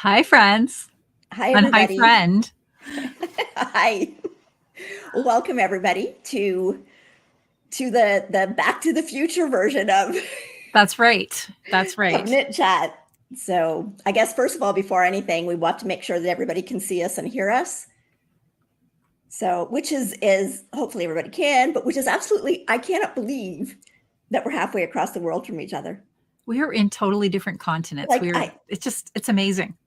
Hi, friends. Hi, And hi, everybody. friend. Hi. Welcome, everybody, to the Back to the Future version of That's right. That's right. Knit Chat. So, I guess first of all, before anything, we want to make sure that everybody can see us and hear us. So, which is hopefully everybody can, but which is absolutely, I cannot believe that we're halfway across the world from each other. We are in totally different continents. It's amazing.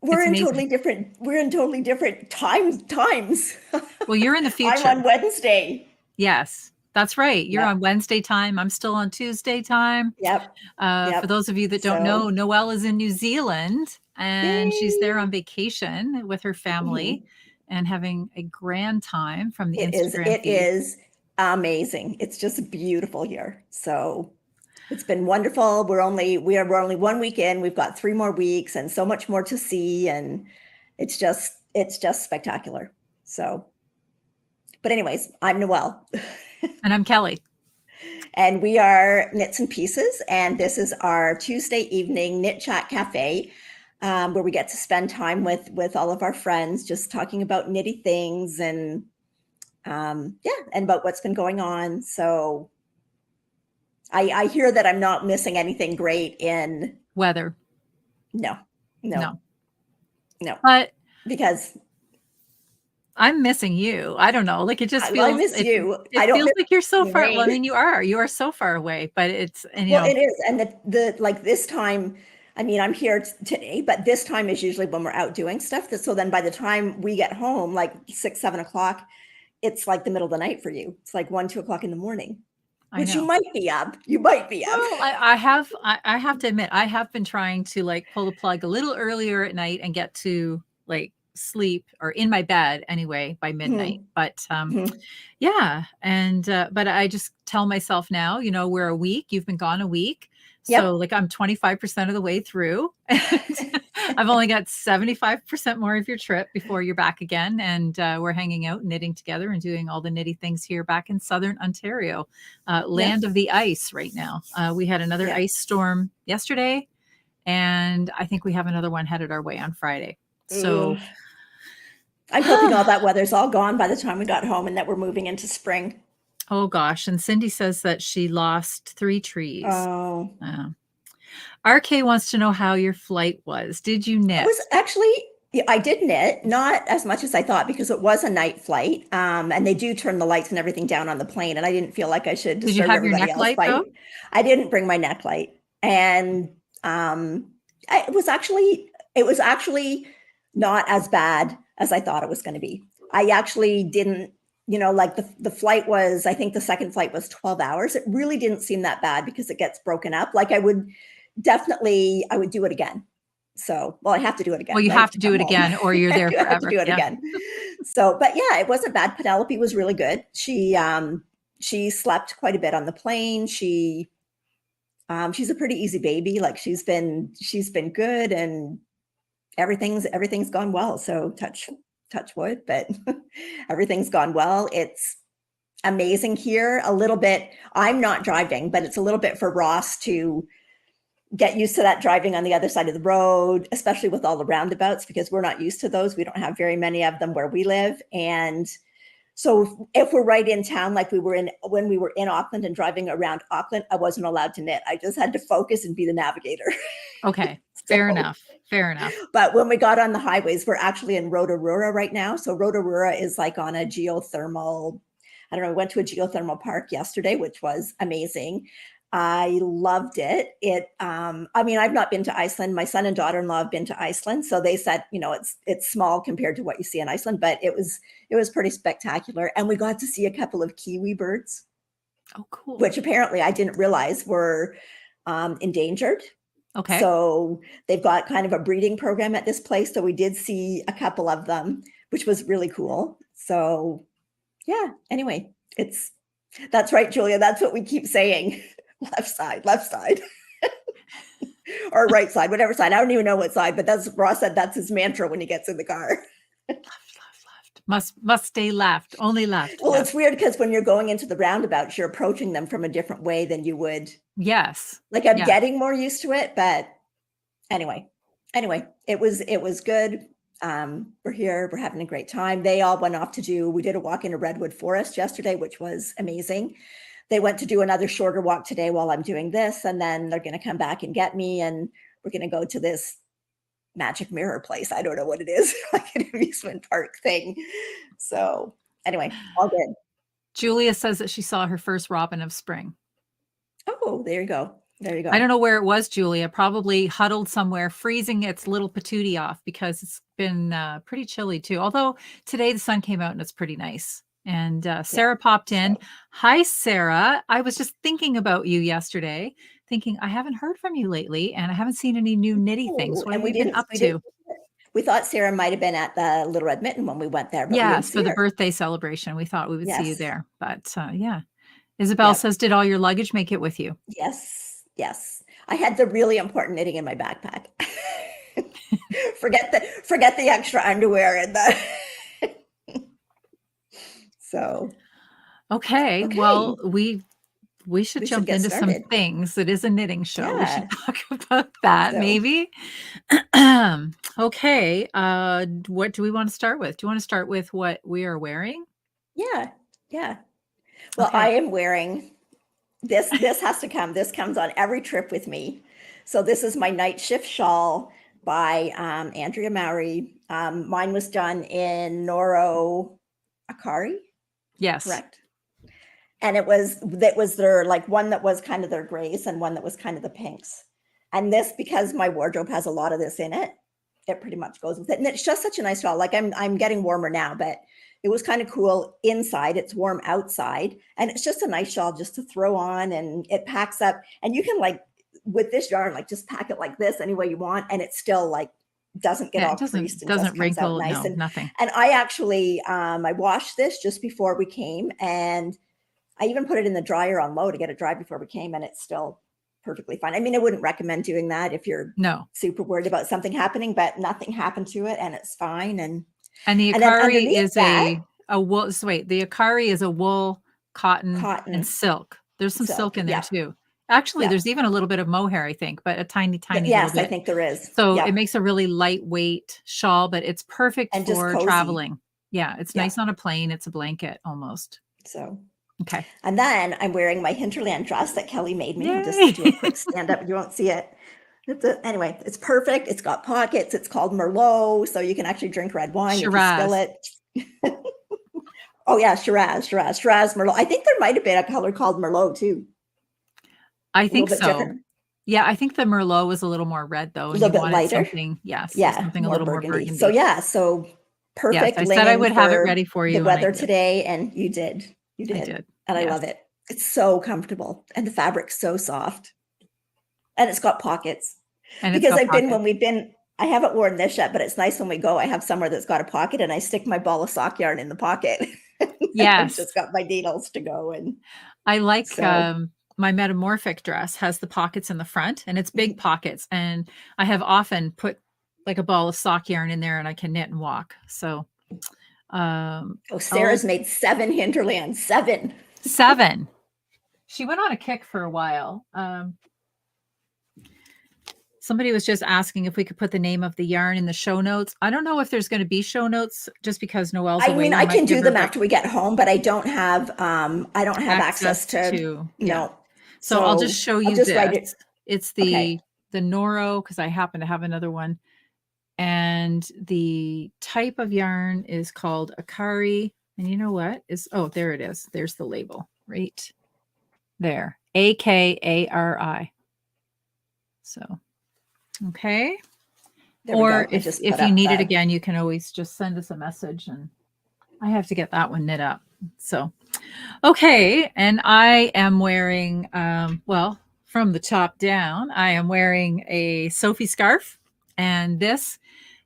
We're in totally different times. Well, you're in the I'm future. on Wednesday. Yes, that's right. You're Yep. on Wednesday time. I'm still on Tuesday time. Yep. For those of you that don't know, Noelle is in New Zealand and she's there on vacation with her family and having a grand time from the Instagram feed. It is amazing. It's just beautiful here. So it's been wonderful. We're only 1 week in. We've got 3 more weeks and so much more to see. And it's just spectacular. So, but anyways, I'm Noelle. And I'm Kelly. And we are Knits and Pieces. And this is our Tuesday evening Knit Chat Cafe, where we get to spend time with all of our friends, just talking about knitty things and and about what's been going on. So I hear that I'm not missing anything great in weather. No. But because I'm missing you. I don't know. Like it just feels. I miss you. It feels like you're so far. Well, I mean, you are so far away. But it's it is. And the like this time. I mean, I'm here today, but this time is usually when we're out doing stuff. So then by the time we get home, like 6, 7 o'clock, it's like the middle of the night for you. It's like 1, 2 o'clock in the morning. Which you might be up. You might be up. Well, I have to admit, I have been trying to like pull the plug a little earlier at night and get to like sleep or in my bed anyway by midnight. But yeah. And but I just tell myself now, we're a week. You've been gone a week. So like I'm 25% of the way through. I've only got 75% more of your trip before you're back again. And we're hanging out, knitting together and doing all the knitty things here back in Southern Ontario, land of the ice right now. We had another ice storm yesterday, and I think we have another one headed our way on Friday. So I'm hoping all that weather's all gone by the time we got home and that we're moving into spring. Oh gosh. And Cindy says that she lost 3 trees. Oh. RK wants to know how your flight was. Did you knit? It was actually, I did knit, not as much as I thought because it was a night flight. And they do turn the lights and everything down on the plane. And I didn't feel like I should disturb everybody else. Did you have your neck light though? I didn't bring my neck light. And it was actually not as bad as I thought it was going to be. I actually didn't, like the flight was, I think the second flight was 12 hours. It really didn't seem that bad because it gets broken up. Like I would do it again. So, well, I have to do it again. Well, you have to do it again or you're there forever. I have to do it again. So, but yeah, it wasn't bad. Penelope was really good. She slept quite a bit on the plane. She's a pretty easy baby. Like she's been good and everything's gone well. So touch wood, but everything's gone well. It's amazing here. A little bit, I'm not driving, but it's a little bit for Ross to get used to that driving on the other side of the road, especially with all the roundabouts, because we're not used to those. We don't have very many of them where we live. And so if we're right in town, like when we were in Auckland and driving around Auckland, I wasn't allowed to knit. I just had to focus and be the navigator. Okay. Fair enough. But when we got on the highways, we're actually in Rotorua right now. So Rotorua is like on a geothermal, I don't know, we went to a geothermal park yesterday, which was amazing. I loved it. I mean, I've not been to Iceland. My son and daughter-in-law have been to Iceland. So they said, it's small compared to what you see in Iceland, but it was pretty spectacular. And we got to see a couple of kiwi birds. Oh, cool. Which apparently I didn't realize were endangered. Okay. So they've got kind of a breeding program at this place. So we did see a couple of them, which was really cool. So yeah, anyway, that's right, Julia. That's what we keep saying. Left side or right side, whatever side. I don't even know what side, but Ross said that's his mantra when he gets in the car. Must stay left, only left. Well, it's weird because when you're going into the roundabouts, you're approaching them from a different way than you would. Yes. Like I'm getting more used to it, but anyway, anyway, it was good. We're here, we're having a great time. They all went off we did a walk into Redwood Forest yesterday, which was amazing. They went to do another shorter walk today while I'm doing this, and then they're going to come back and get me, and we're going to go to this magic mirror place. I don't know what it is, like an amusement park thing. So anyway, all good. Julia says that she saw her first robin of spring. Oh, there you go. There you go. I don't know where it was, Julia. Probably huddled somewhere, freezing its little patootie off because it's been pretty chilly too. Although today the sun came out and it's pretty nice. And Sarah popped in. Hi, Sarah. I was just thinking about you yesterday, thinking I haven't heard from you lately and I haven't seen any new knitty things. What have you been up to? We thought Sarah might have been at the Little Red Mitten when we went there. But yes, for the birthday celebration. We thought we would see you there. But yeah. Isabel says, did all your luggage make it with you? Yes. Yes. I had the really important knitting in my backpack. forget the extra underwear and the so okay. Well, we should jump into some things. It is a knitting show. We should talk about that maybe. Okay. What do we want to start with? Do you want to start with what we are wearing? Yeah. Yeah. Well, I am wearing this has to come. This comes on every trip with me. So this is my night shift shawl by Andrea Mowry. Mine was done in Noro Akari. Yes. Correct. And that was their like one that was kind of their grays and one that was kind of the pinks. And this, because my wardrobe has a lot of this in it, it pretty much goes with it. And it's just such a nice shawl. Like I'm getting warmer now, but it was kind of cool inside. It's warm outside. And it's just a nice shawl just to throw on, and it packs up. And you can, like, with this yarn, like just pack it like this any way you want. And it still like doesn't get all creased and doesn't wrinkle, nice. No, nothing. And I actually, I washed this just before we came, and I even put it in the dryer on low to get it dry before we came, and it's still perfectly fine. I mean, I wouldn't recommend doing that if you're super worried about something happening, but nothing happened to it and it's fine. And the Akari is a wool. So wait, the Akari is a wool, cotton and silk. There's some silk in there too. Actually, there's even a little bit of mohair, I think, but a tiny little bit. Yes, I think there is. So it makes a really lightweight shawl, but it's perfect for traveling. Yeah, it's nice on a plane. It's a blanket almost. So okay. And then I'm wearing my hinterland dress that Kelly made me. I'll just do a quick stand up. You won't see it. Anyway, it's perfect. It's got pockets. It's called Merlot, so you can actually drink red wine if you spill it. Oh yeah, Shiraz Merlot. I think there might have been a color called Merlot too. I think so. Different. Yeah, I think the Merlot was a little more red though. A little bit lighter. Something, something a little more burgundy. So perfect. Yes, I said I would have it ready for you. The weather today, and you did. You did. I did. And I love it. It's so comfortable, and the fabric's so soft, and it's got pockets. And because I haven't worn this yet, but it's nice when we go. I have somewhere that's got a pocket, and I stick my ball of sock yarn in the pocket. Yes, I've just got my needles to go. And I like my metamorphic dress has the pockets in the front, and it's big pockets, and I have often put like a ball of sock yarn in there, and I can knit and walk. So. Sarah's made 7 hinterlands. 7. She went on a kick for a while. Somebody was just asking if we could put the name of the yarn in the show notes. I don't know if there's going to be show notes just because Noelle's away. I mean, I can do them after we get home, but I don't have access to no. So I'll just show you this. It's the Noro, because I happen to have another one. And the type of yarn is called Akari. And you know what? There it is. There's the label right there. Akari. So, okay. Or if you need it again, you can always just send us a message, and I have to get that one knit up. So, okay. And I am wearing, from the top down, I am wearing a Sophie scarf, and this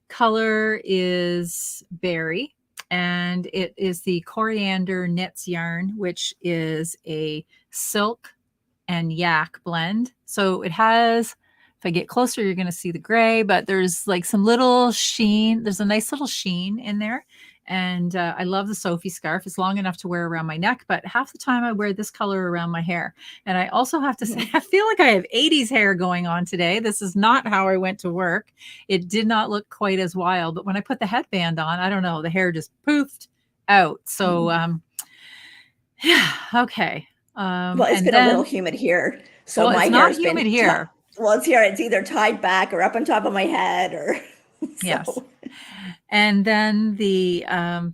color is berry, and it is the Coriander Knits yarn, which is a silk and yak blend. So it has, if I get closer, you're going to see the gray, but there's like some little sheen. There's a nice little sheen in there, And I love the Sophie scarf. It's long enough to wear around my neck, but half the time I wear this color around my hair. And I also have to say, I feel like I have 80s hair going on today. This is not how I went to work. It did not look quite as wild, but when I put the headband on, I don't know, the hair just poofed out. So, yeah, okay. Well, it's been a little humid here. So well, my it's hair not has humid been here. Well, it's here. It's either tied back or up on top of my head, or yes. And then the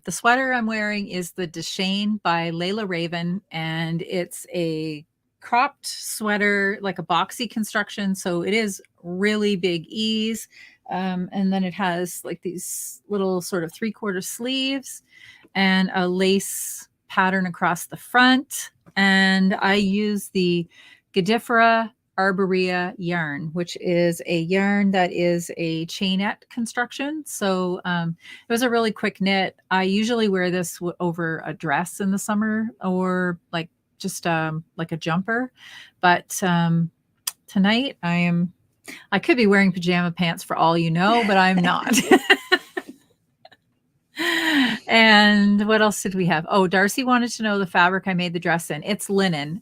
sweater I'm wearing is the Deshane by Layla Raven, and it's a cropped sweater, like a boxy construction. So it is really big ease. And then it has like these little sort of 3/4 sleeves and a lace pattern across the front. And I use the Godifera Arborea yarn, which is a yarn that is a chainette construction. So it was a really quick knit. I usually wear this over a dress in the summer, or like just like a jumper. But tonight I could be wearing pajama pants for all you know, but I'm not. And what else did we have? Oh, Darcy wanted to know the fabric I made the dress in. It's linen.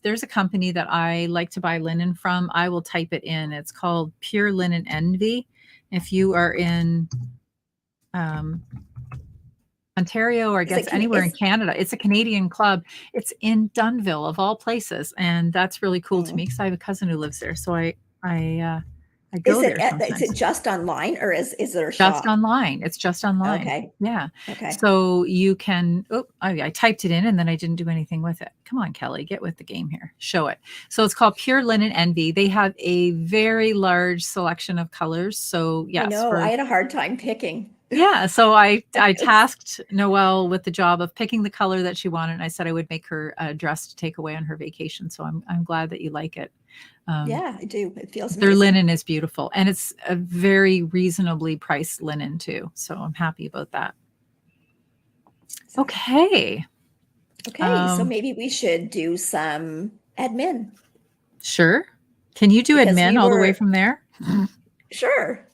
There's a company that I like to buy linen from. I will type it in. It's called Pure Linen Envy. If you are in Ontario, or I guess anywhere in Canada, it's a Canadian club. It's in Dunnville of all places. And that's really cool to me because I have a cousin who lives there. So I go there sometimes. Is it just online, or is there a shop? Just online. It's just online. Okay. Yeah. Okay. So you can, I typed it in and then I didn't do anything with it. Come on, Kelly, get with the game here. Show it. So it's called Pure Linen Envy. They have a very large selection of colors. So yes. I know, I had a hard time picking. Yeah. So I tasked Noelle with the job of picking the color that she wanted. And I said I would make her a dress to take away on her vacation. So I'm glad that you like it. Yeah, I do. It feels amazing. Their linen is beautiful, and it's a very reasonably priced linen too. So I'm happy about that. Okay. So maybe we should do some admin. Sure. Can you do admin all the way from there? Sure.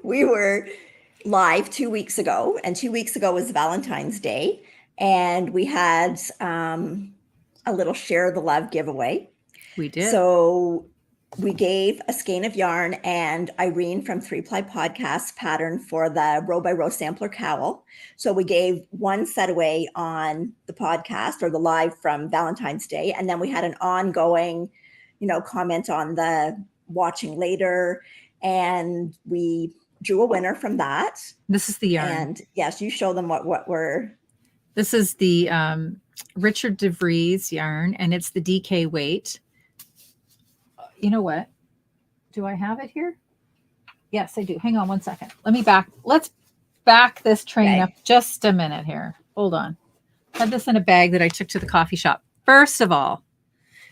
We were live 2 weeks ago, and 2 weeks ago was Valentine's Day, and we had a little Share the Love giveaway. We did. So we gave a skein of yarn and Irene from 3-Ply Podcast pattern for the row by row sampler cowl. So we gave one set away on the podcast or the live from Valentine's Day. And then we had an ongoing, comment on the watching later. And we drew a winner from that. This is the yarn. And yes, you show them what we're. This is the Richard DeVries yarn, and it's the DK weight. You know what? Do I have it here? Yes, I do. Hang on one second. Let's back this train up just a minute here. Hold on. I had this in a bag that I took to the coffee shop. First of all,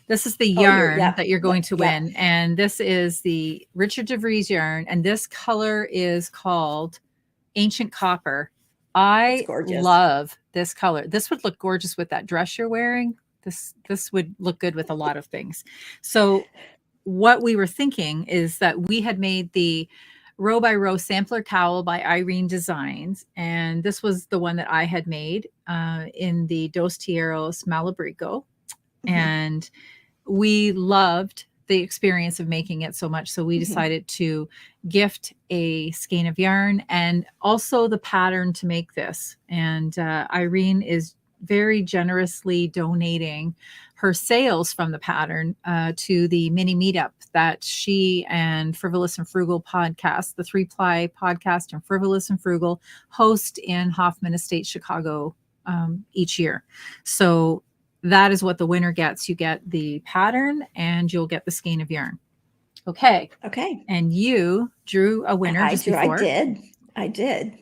this is the yarn that you're going to win. And this is the Richard DeVries yarn. And this color is called Ancient Copper. I love this color. This would look gorgeous with that dress you're wearing. This would look good with a lot of things. So what we were thinking is that we had made the row by row sampler cowl by Irene Designs. And this was the one that I had made in the Dos Tierros Malabrigo. And we loved the experience of making it so much. So we decided to gift a skein of yarn and also the pattern to make this. And Irene is very generously donating her sales from the pattern to the mini meetup that she and Frivolous and Frugal podcast, the 3-Ply podcast and Frivolous and Frugal, host in Hoffman Estates, Chicago each year. So that is what the winner gets. You get the pattern and you'll get the skein of yarn. Okay. And you drew a winner just before. I did.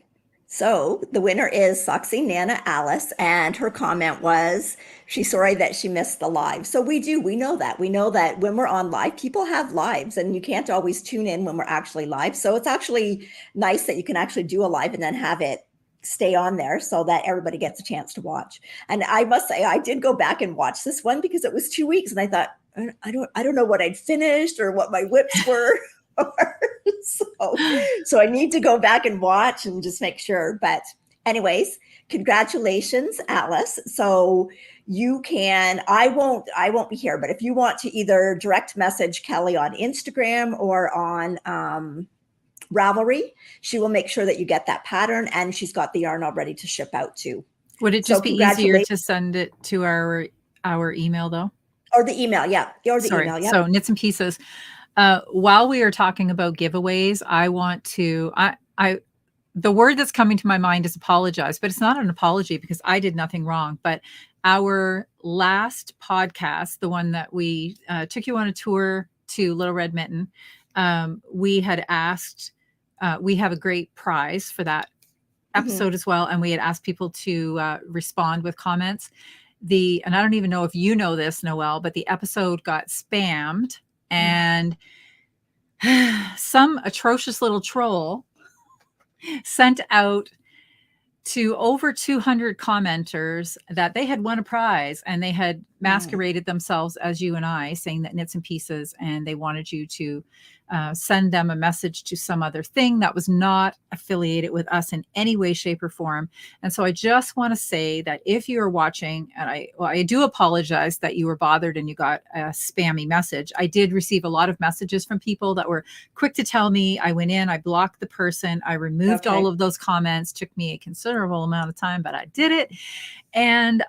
So the winner is Soxy Nana Alice, and her comment was she's sorry that she missed the live. So we know that when we're on live, people have lives, and you can't always tune in when we're actually live. So it's actually nice that you can actually do a live and then have it stay on there so that everybody gets a chance to watch. And I must say, I did go back and watch this one because it was 2 weeks, and I thought, I don't know what I'd finished or what my whips were. So I need to go back and watch and just make sure. But anyways, congratulations, Alice. So you can, I won't be here, but if you want to either direct message Kelly on Instagram or on Ravelry, she will make sure that you get that pattern, and she's got the yarn all ready to ship out too. Would it just be easier to send it to our email though? Or the email, yeah. Or the email, yeah. So Knits and Pieces. While we are talking about giveaways, I want to, the word that's coming to my mind is apologize, but it's not an apology because I did nothing wrong. But our last podcast, the one that we took you on a tour to Little Red Mitten, we had asked, we have a great prize for that episode as well. And we had asked people to respond with comments. And I don't even know if you know this, Noelle, but the episode got spammed, and some atrocious little troll sent out to over 200 commenters that they had won a prize, and they had masqueraded themselves as you and I, saying that Knits and Pieces, and they wanted you to send them a message to some other thing that was not affiliated with us in any way, shape, or form. And so I just want to say that if you're watching, and I do apologize that you were bothered and you got a spammy message. I did receive a lot of messages from people that were quick to tell me. I went in, I blocked the person, I removed all of those comments. Took me a considerable amount of time, but I did it. And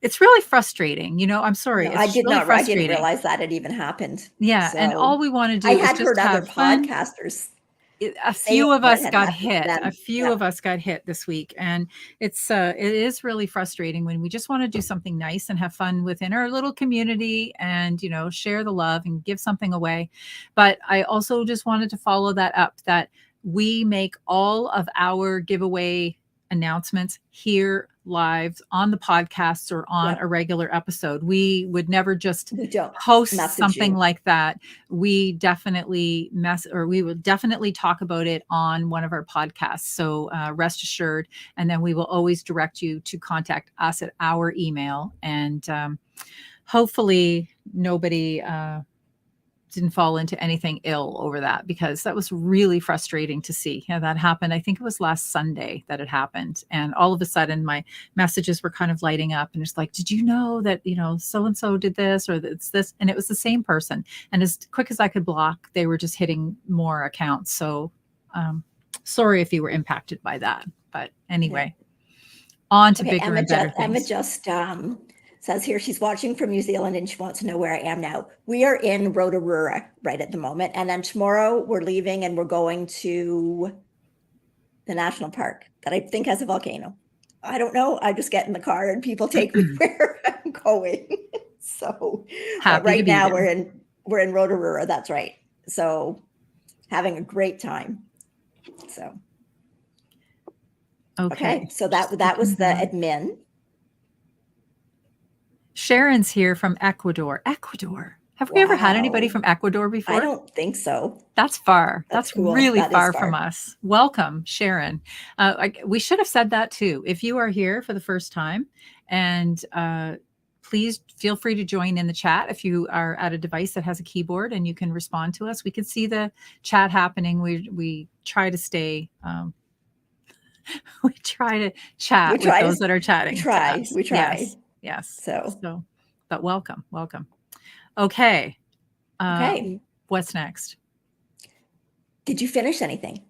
it's really frustrating. You know, I'm sorry. No, I didn't realize that it even happened. Yeah. So and all we want to do is just have fun. Podcasters. A few of us got hit. A few of us got hit this week. And it is really frustrating when we just want to do something nice and have fun within our little community and, you know, share the love and give something away. But I also just wanted to follow that up, that we make all of our giveaway announcements here live on the podcasts or on a regular episode. We would never just post something like that. We definitely we will definitely talk about it on one of our podcasts. So rest assured. And then we will always direct you to contact us at our email. And hopefully nobody didn't fall into anything ill over that, because that was really frustrating to see. Yeah, that happened. I think it was last Sunday that it happened. And all of a sudden my messages were kind of lighting up, and it's like, did you know that, you know, so-and-so did this, or it's this? And it was the same person. And as quick as I could block, they were just hitting more accounts. So sorry if you were impacted by that. But anyway, on to bigger and better things. Emma just says here she's watching from New Zealand and she wants to know where I am now. We are in Rotorua right at the moment. And then tomorrow we're leaving and we're going to the national park that I think has a volcano. I don't know. I just get in the car and people take me where I'm going. So right now we're in Rotorua. That's right. So having a great time. So okay. So that was the admin. Sharon's here from Ecuador. Have we ever had anybody from Ecuador before? I don't think so. That's far. That's cool. Really far from us. Welcome, Sharon. We should have said that too. If you are here for the first time, and please feel free to join in the chat if you are at a device that has a keyboard and you can respond to us. We can see the chat happening. We try to stay. We try to chat with those that are chatting. We try. Yes. So, but welcome. Okay. What's next? Did you finish anything?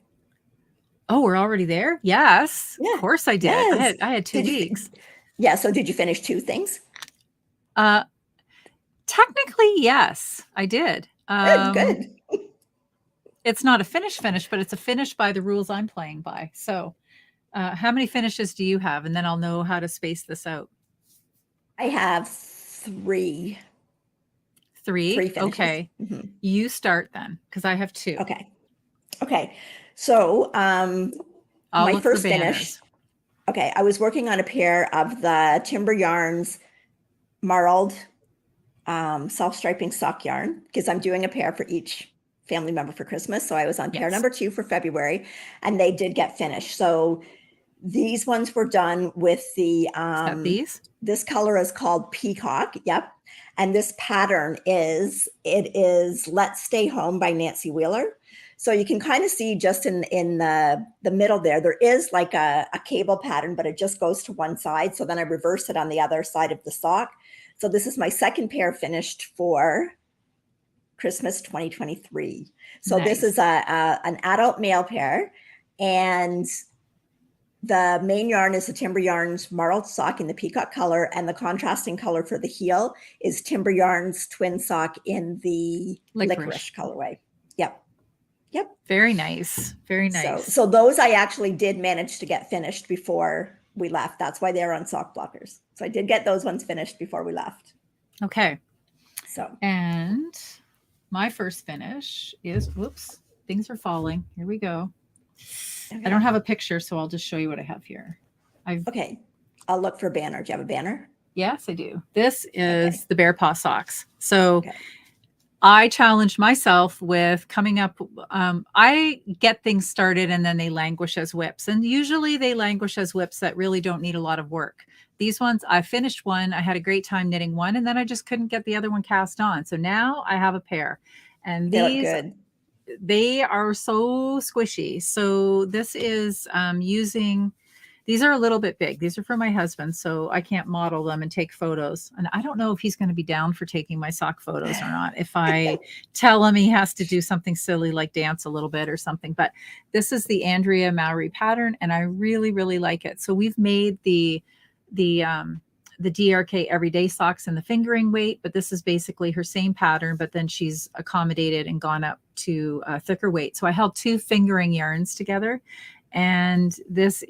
Oh, we're already there? Yes. Yeah. Of course I did. Yes. I had 2 weeks. So did you finish 2 things? Technically, yes, I did. Good. It's not a finish, but it's a finish by the rules I'm playing by. So how many finishes do you have? And then I'll know how to space this out. I have 3. 3 finishes. Okay. You start then, because I have 2. Okay. So my first finish. Okay. I was working on a pair of the Timber Yarns marled self-striping sock yarn, because I'm doing a pair for each family member for Christmas. So I was on pair number 2 for February, and they did get finished. So these ones were done with the this color is called Peacock. Yep. And this pattern is Let's Stay Home by Nancy Wheeler. So you can kind of see just in the middle there is like a cable pattern, but it just goes to one side. So then I reverse it on the other side of the sock. So this is my second pair finished for Christmas 2023. So Nice. This is an adult male pair, and the main yarn is the Timber Yarns marled sock in the peacock color, and the contrasting color for the heel is Timber Yarns twin sock in the licorice colorway. Yep. Very nice. Very nice. So those I actually did manage to get finished before we left. That's why they're on sock blockers. So I did get those ones finished before we left. Okay. So, and my first finish is, whoops, things are falling. Here we go. Okay. I don't have a picture, so I'll just show you what I have here. Okay. I'll look for a banner. Do you have a banner? Yes, I do. This is the Bear Paw socks. So I challenged myself with coming up. I get things started and then they languish as whips. And usually they languish as whips that really don't need a lot of work. These ones, I finished one. I had a great time knitting one, and then I just couldn't get the other one cast on. So now I have a pair. And they look good. They are so squishy. So this is using, these are a little bit big. These are for my husband, so I can't model them and take photos. And I don't know if he's going to be down for taking my sock photos or not. If I tell him he has to do something silly like dance a little bit or something. But this is the Andrea Mowry pattern, and I really, really like it. So we've made the DRK everyday socks in the fingering weight, but this is basically her same pattern, but then she's accommodated and gone up to a thicker weight. So I held two fingering yarns together, and this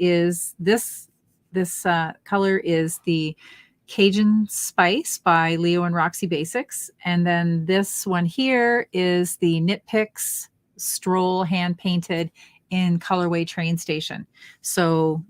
color is the Cajun Spice by Leo and Roxy Basics. And then this one here is the Knit Picks Stroll hand painted in colorway Train Station. So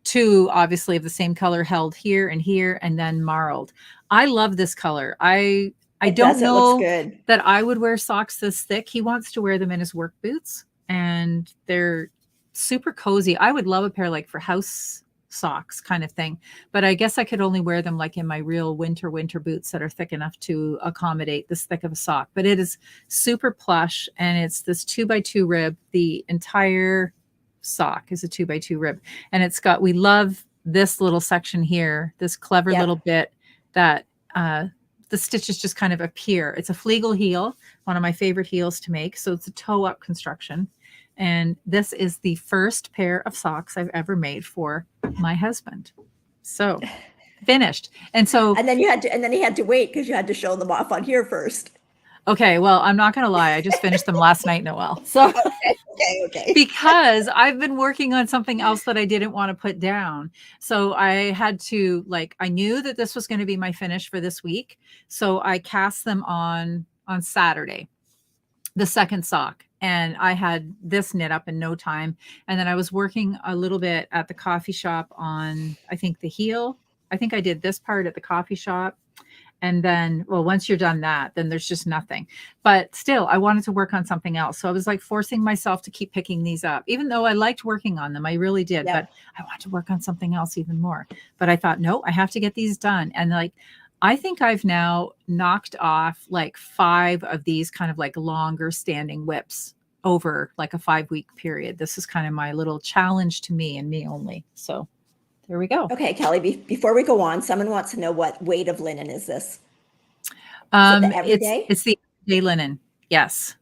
two obviously of the same color held here, and then marled. I love this color. I don't know that I would wear socks this thick. He wants to wear them in his work boots, and they're super cozy. I would love a pair like for house socks kind of thing, but I guess I could only wear them like in my real winter boots that are thick enough to accommodate this thick of a sock. But it is super plush, and it's this 2x2 rib. The entire sock is a 2x2 rib, and it's got, we love this little section here, this clever little bit that the stitches just kind of appear. It's a Flegel heel, one of my favorite heels to make. So it's a toe up construction. And this is the first pair of socks I've ever made for my husband. So finished. And then he had to wait because you had to show them off on here first. Okay, well, I'm not going to lie. I just finished them last night, Noelle. So okay. Because I've been working on something else that I didn't want to put down. So I had to, I knew that this was going to be my finish for this week. So I cast them on Saturday, the second sock. And I had this knit up in no time. And then I was working a little bit at the coffee shop on, I think, the heel. I think I did this part at the coffee shop. And then, well, once you're done that, then there's just nothing. But still, I wanted to work on something else. So I was forcing myself to keep picking these up, even though I liked working on them. I really did. But I want to work on something else even more. But I thought, no, I have to get these done. And I think I've now knocked off 5 of these kind of longer standing whips over a 5-week period. This is kind of my little challenge to me and me only. So there we go. Okay, Kelly, before we go on, someone wants to know what weight of linen is this? It's the everyday linen. Yes.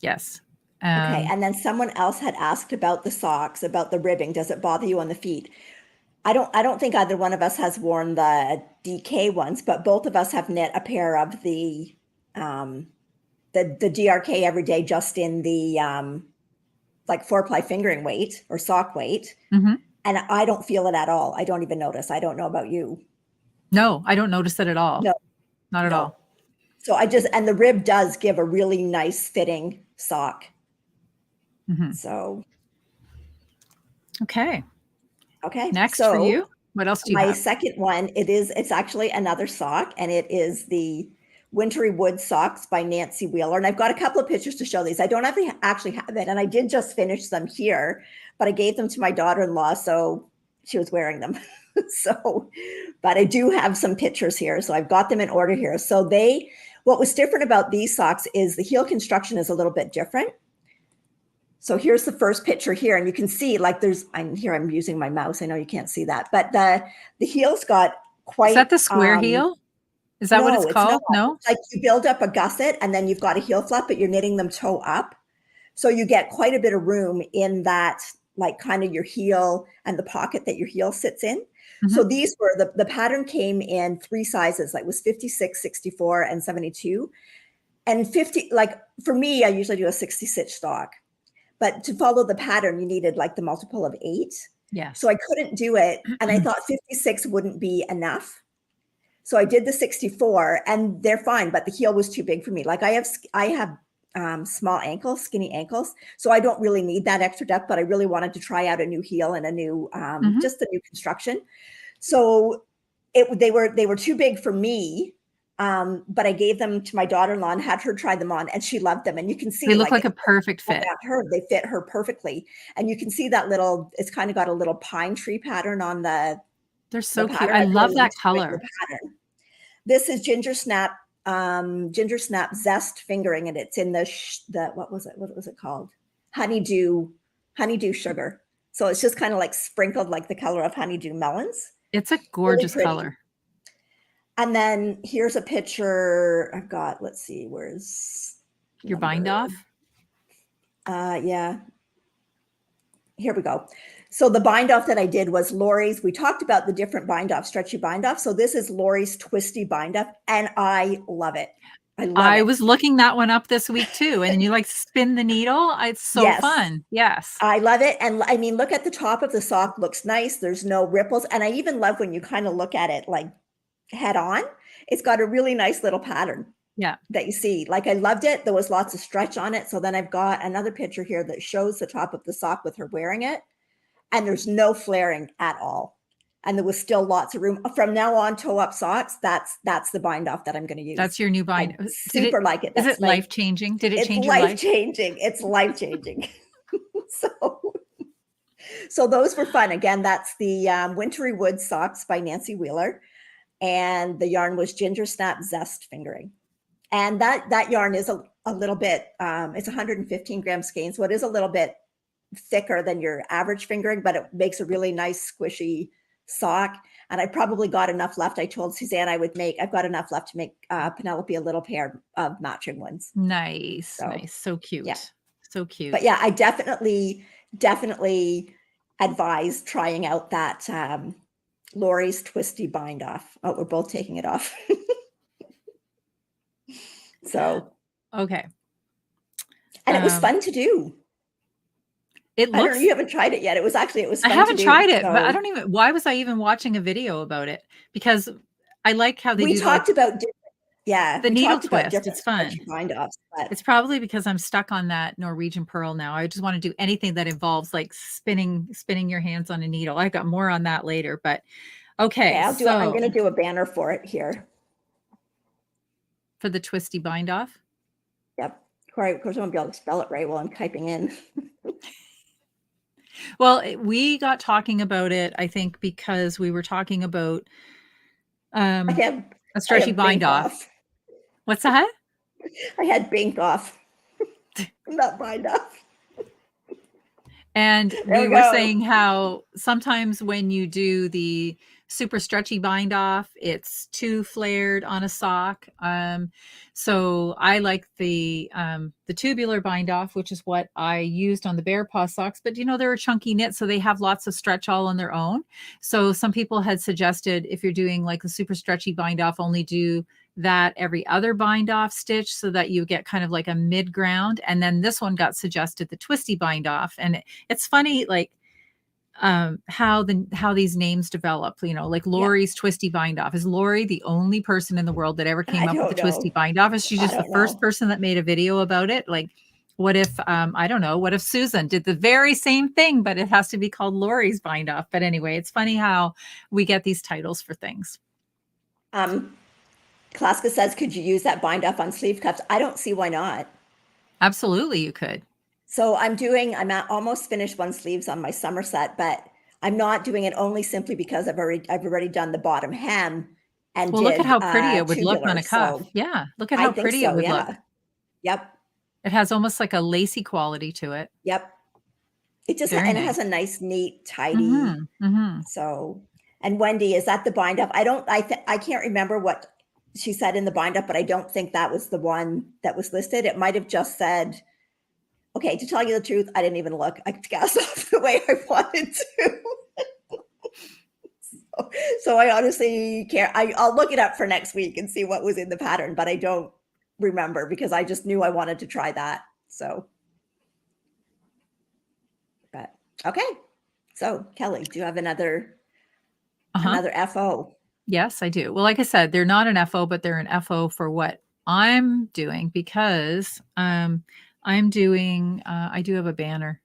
Okay, and then someone else had asked about the socks, about the ribbing. Does it bother you on the feet? I don't think either one of us has worn the DK ones, but both of us have knit a pair of the DRK everyday just in the 4-ply fingering weight or sock weight. Mm-hmm. And I don't feel it at all. I don't even notice. I don't know about you. No, I don't notice it at all. No, not at all. So and the rib does give a really nice fitting sock. Mm-hmm. So. Okay. Next for you. What else do you have? My second one, it's actually another sock, and it is the Wintry Wood socks by Nancy Wheeler. And I've got a couple of pictures to show these. I don't actually have it. And I did just finish them here, but I gave them to my daughter-in-law. So she was wearing them. But I do have some pictures here. So I've got them in order here. So What was different about these socks is the heel construction is a little bit different. So here's the first picture here, and you can see like I'm using my mouse. I know you can't see that, but the heel's got quite. Is that the square heel? Is that what it's called? No, it's like you build up a gusset and then you've got a heel flap, but you're knitting them toe up. So you get quite a bit of room in that, like kind of your heel and the pocket that your heel sits in. So these were the pattern came in 3 sizes, like was 56, 64, and 72. And 50, like for me, I usually do a 60 stitch stock, but to follow the pattern, you needed like the multiple of 8. Yeah. So I couldn't do it. And I thought 56 wouldn't be enough. So I did the 64 and they're fine, but the heel was too big for me. Like I have small ankles, skinny ankles. So I don't really need that extra depth, but I really wanted to try out a new heel and a new, just a new construction. So they were too big for me. But I gave them to my daughter-in-law and had her try them on, and she loved them. And you can see they look like a perfect fit. They fit her perfectly. And you can see that it's kind of got a little pine tree pattern on the. They're so cute. I love that color. This is Ginger Snap Zest fingering, and it's in the what was it called? Honeydew sugar. So it's just kind of like sprinkled like the color of honeydew melons. It's a gorgeous really color. And then here's a picture I've got. Let's see, where's your bind off? Yeah. Here we go. So the bind off that I did was Lori's. We talked about the different bind off, stretchy bind off. So this is Lori's twisty bind off, and I love it. I was looking that one up this week too. And you like spin the needle. It's so fun. Yes. I love it. And I mean, look at the top of the sock, looks nice. There's no ripples. And I even love when you kind of look at it like head on. It's got a really nice little pattern. Yeah. That you see. Like I loved it. There was lots of stretch on it. So then I've got another picture here that shows the top of the sock with her wearing it. And there's no flaring at all. And there was still lots of room. From now on, toe up socks, that's the bind off that I'm going to use. That's your new bind. Super like it. Is it life changing? Did it change your life? It's life changing. It's life changing. So those were fun. Again, that's the Wintry Wood socks by Nancy Wheeler. And the yarn was Ginger Snap Zest fingering. And that yarn is a little bit, it's 115 gram skein. So it is a little bit thicker than your average fingering, but it makes a really nice squishy sock. And I probably got enough left. I told Suzanne I've got enough left to make Penelope a little pair of matching ones. Nice. Nice. So cute. Yeah. So cute. But yeah, I definitely advise trying out that Lori's twisty bind off. Oh, we're both taking it off. So. Okay. And it was fun to do. It looks, I don't know, you haven't tried it yet. It was fun. I haven't tried it, but I don't even, why was I even watching a video about it? Because I like how we talked about the needle twist. It's fun. Bind offs, but it's probably because I'm stuck on that Norwegian purl now. I just want to do anything that involves like spinning your hands on a needle. I got more on that later, but okay. I'm going to do a banner for it here. For the twisty bind off? Yep. Of course, I won't be able to spell it right while I'm typing in. Well, we got talking about it, I think, because we were talking about a stretchy bind off. What's that? I had bink off, not bind off. And we were saying how sometimes when you do the super stretchy bind off, it's too flared on a sock. So I like the tubular bind off, which is what I used on the Bear Paw socks. But they're a chunky knit, so they have lots of stretch all on their own. So some people had suggested if you're doing like a super stretchy bind off, only do that every other bind off stitch so that you get kind of like a mid ground. And then this one got suggested the twisty bind off. And it's funny, like how these names develop, like Lori's twisty bind off. Is Lori the only person in the world that ever came up with the twisty bind off? Is she just the first person that made a video about it? Like, what if I don't know, what if Susan did the very same thing, but it has to be called Lori's bind off? But anyway, it's funny how we get these titles for things. Klaska says, could you use that bind off on sleeve cups? I don't see why not. Absolutely, you could. So I'm almost finished one sleeves on my Somerset, but I'm not doing it only simply because I've already done the bottom hem and Well, look at did how pretty it would look on tubular. a cuff. So Yeah, look at I how think pretty it so. would look. Yeah. Yep. It has almost like a lacy quality to it. Yep. It just, Very and it nice. has a nice, neat, tidy. Mhm, mhm. So, and Wendy, is that the bind up? I can't remember what she said in the bind up, but I don't think that was the one that was listed. It might have just said, okay, to tell you the truth, I didn't even look. I gassed off the way I wanted to. So I honestly can't. I'll look it up for next week and see what was in the pattern, but I don't remember because I just knew I wanted to try that. So, but okay. So Kelly, do you have another FO? Yes, I do. Well, like I said, they're not an FO, but they're an FO for what I'm doing because I'm doing, I do have a banner,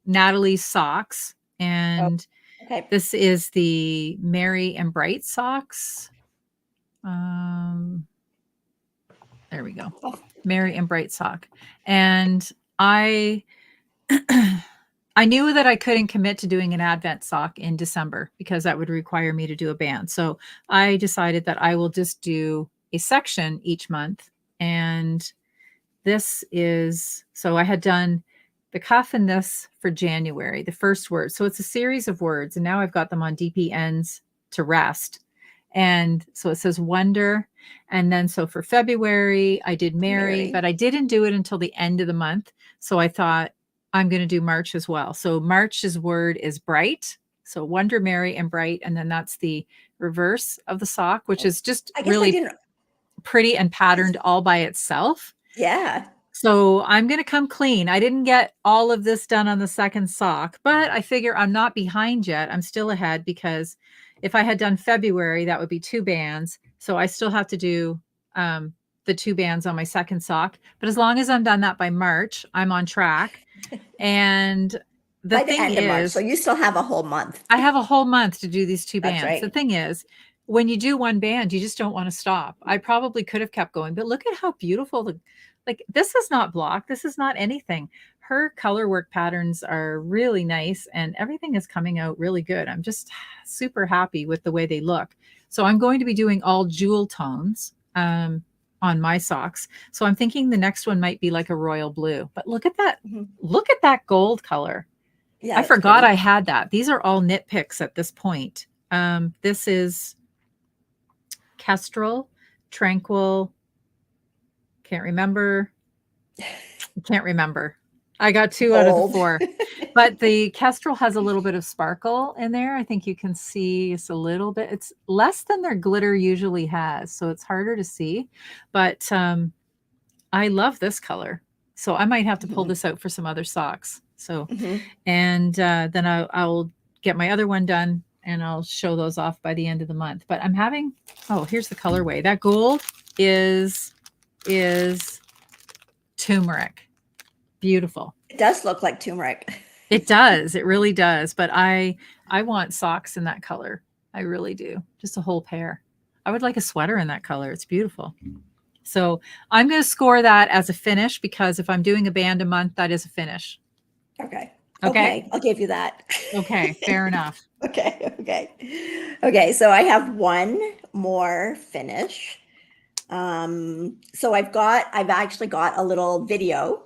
Natalie's socks. And Okay. this is the Merry and Bright socks. There we go. Merry and Bright sock. And I knew that I couldn't commit to doing an Advent sock in December because that would require me to do a band. So I decided that I will just do a section each month. And this is, so I had done the cuff and this for January, the first word. So it's a series of words. And now I've got them on DP ends to rest. And so it says wonder. And then so for February, I did Merry, but I didn't do it until the end of the month. So I thought, I'm going to do March as well. So March's word is bright. So wonder, merry, and bright. And then that's the reverse of the sock, which is just really pretty and patterned all by itself. Yeah. So I'm going to come clean. I didn't get all of this done on the second sock, but I figure I'm not behind yet. I'm still ahead because if I had done February, that would be 2 bands. So I still have to do the 2 bands on my second sock. But as long as I'm done that by March, I'm on track. And the thing is, March, so you still have a whole month. I have a whole month to do these 2 bands. Right. The thing is, when you do one band, you just don't want to stop. I probably could have kept going, but look at how beautiful like this is not block. This is not anything. Her color work patterns are really nice and everything is coming out really good. I'm just super happy with the way they look. So I'm going to be doing all jewel tones on my socks. So I'm thinking the next one might be like a royal blue, but look at that. Mm-hmm. Look at that gold color. Yeah, I forgot pretty. I had that. These are all knit picks at this point. This is Kestrel, Tranquil. Can't remember. I got 2 out of the 4. But the Kestrel has a little bit of sparkle in there. I think you can see it's a little bit. It's less than their glitter usually has, so it's harder to see. But I love this color. So I might have to pull this out for some other socks. So, and then I'll get my other one done and I'll show those off by the end of the month. But I'm having, oh, here's the colorway. That gold is turmeric. Beautiful. It does look like turmeric. It does. It really does. But I want socks in that color. I really do. Just a whole pair. I would like a sweater in that color. It's beautiful. So I'm going to score that as a finish because if I'm doing a band a month, that is a finish. Okay. Okay. I'll give you that. Okay. Fair enough. Okay. So I have one more finish. So I've actually got a little video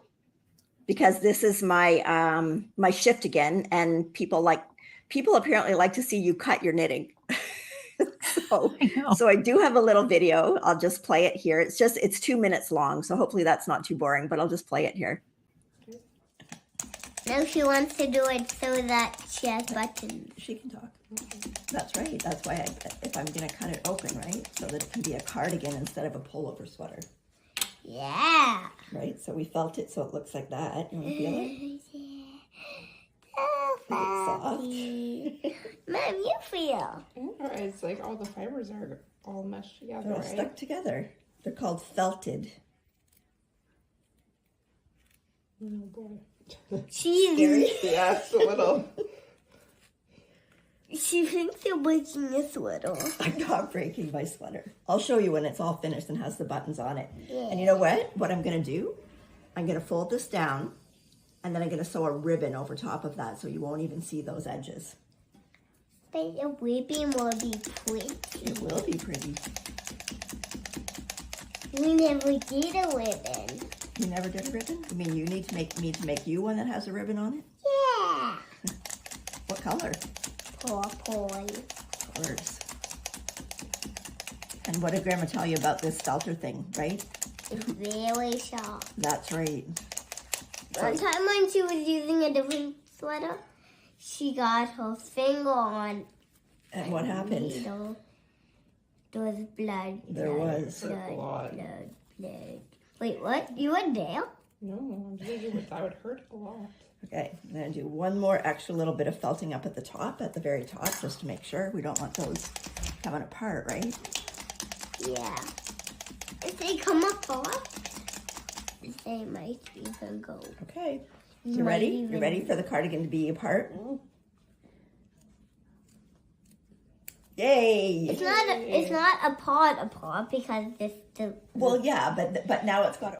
because this is my my shift again, and people apparently like to see you cut your knitting. So I do have a little video. I'll just play it here. It's 2 minutes long, so hopefully that's not too boring, but I'll just play it here. Now she wants to do it so that she has buttons. She can talk. That's right. That's why if I'm going to cut it open, right? So that it can be a cardigan instead of a pullover sweater. Yeah. Right? So we felt it so it looks like that. You want to feel it? Oh, Mom, you feel. Yeah, it's like all the fibers are all meshed together, They're all stuck together. They're called felted. Oh, boy. She's yeah, it's a little. She thinks you're breaking a sweater. I'm not breaking my sweater. I'll show you when it's all finished and has the buttons on it. Yeah. And you know what? What I'm going to do, I'm going to fold this down, and then I'm going to sew a ribbon over top of that so you won't even see those edges. But the ribbon will be pretty. It will be pretty. We never did a ribbon. You never did a ribbon? You mean you need to make me to make you one that has a ribbon on it? Yeah. What color? Purple. Of course. And what did Grandma tell you about this felter thing, right? It's very sharp. That's right. One time when she was using a different sweater, she got her finger on. And what happened? Needle. There was blood. There was. Blood. Wait, what? You were there? No, that would hurt a lot. Okay, I'm going to do one more extra little bit of felting up at the top, at the very top, just to make sure. We don't want those coming apart, right? Yeah. If they come apart, they might even go. Okay. You ready? You ready for the cardigan to be apart? Yay! It's not apart because this. Well, yeah, but now it's got.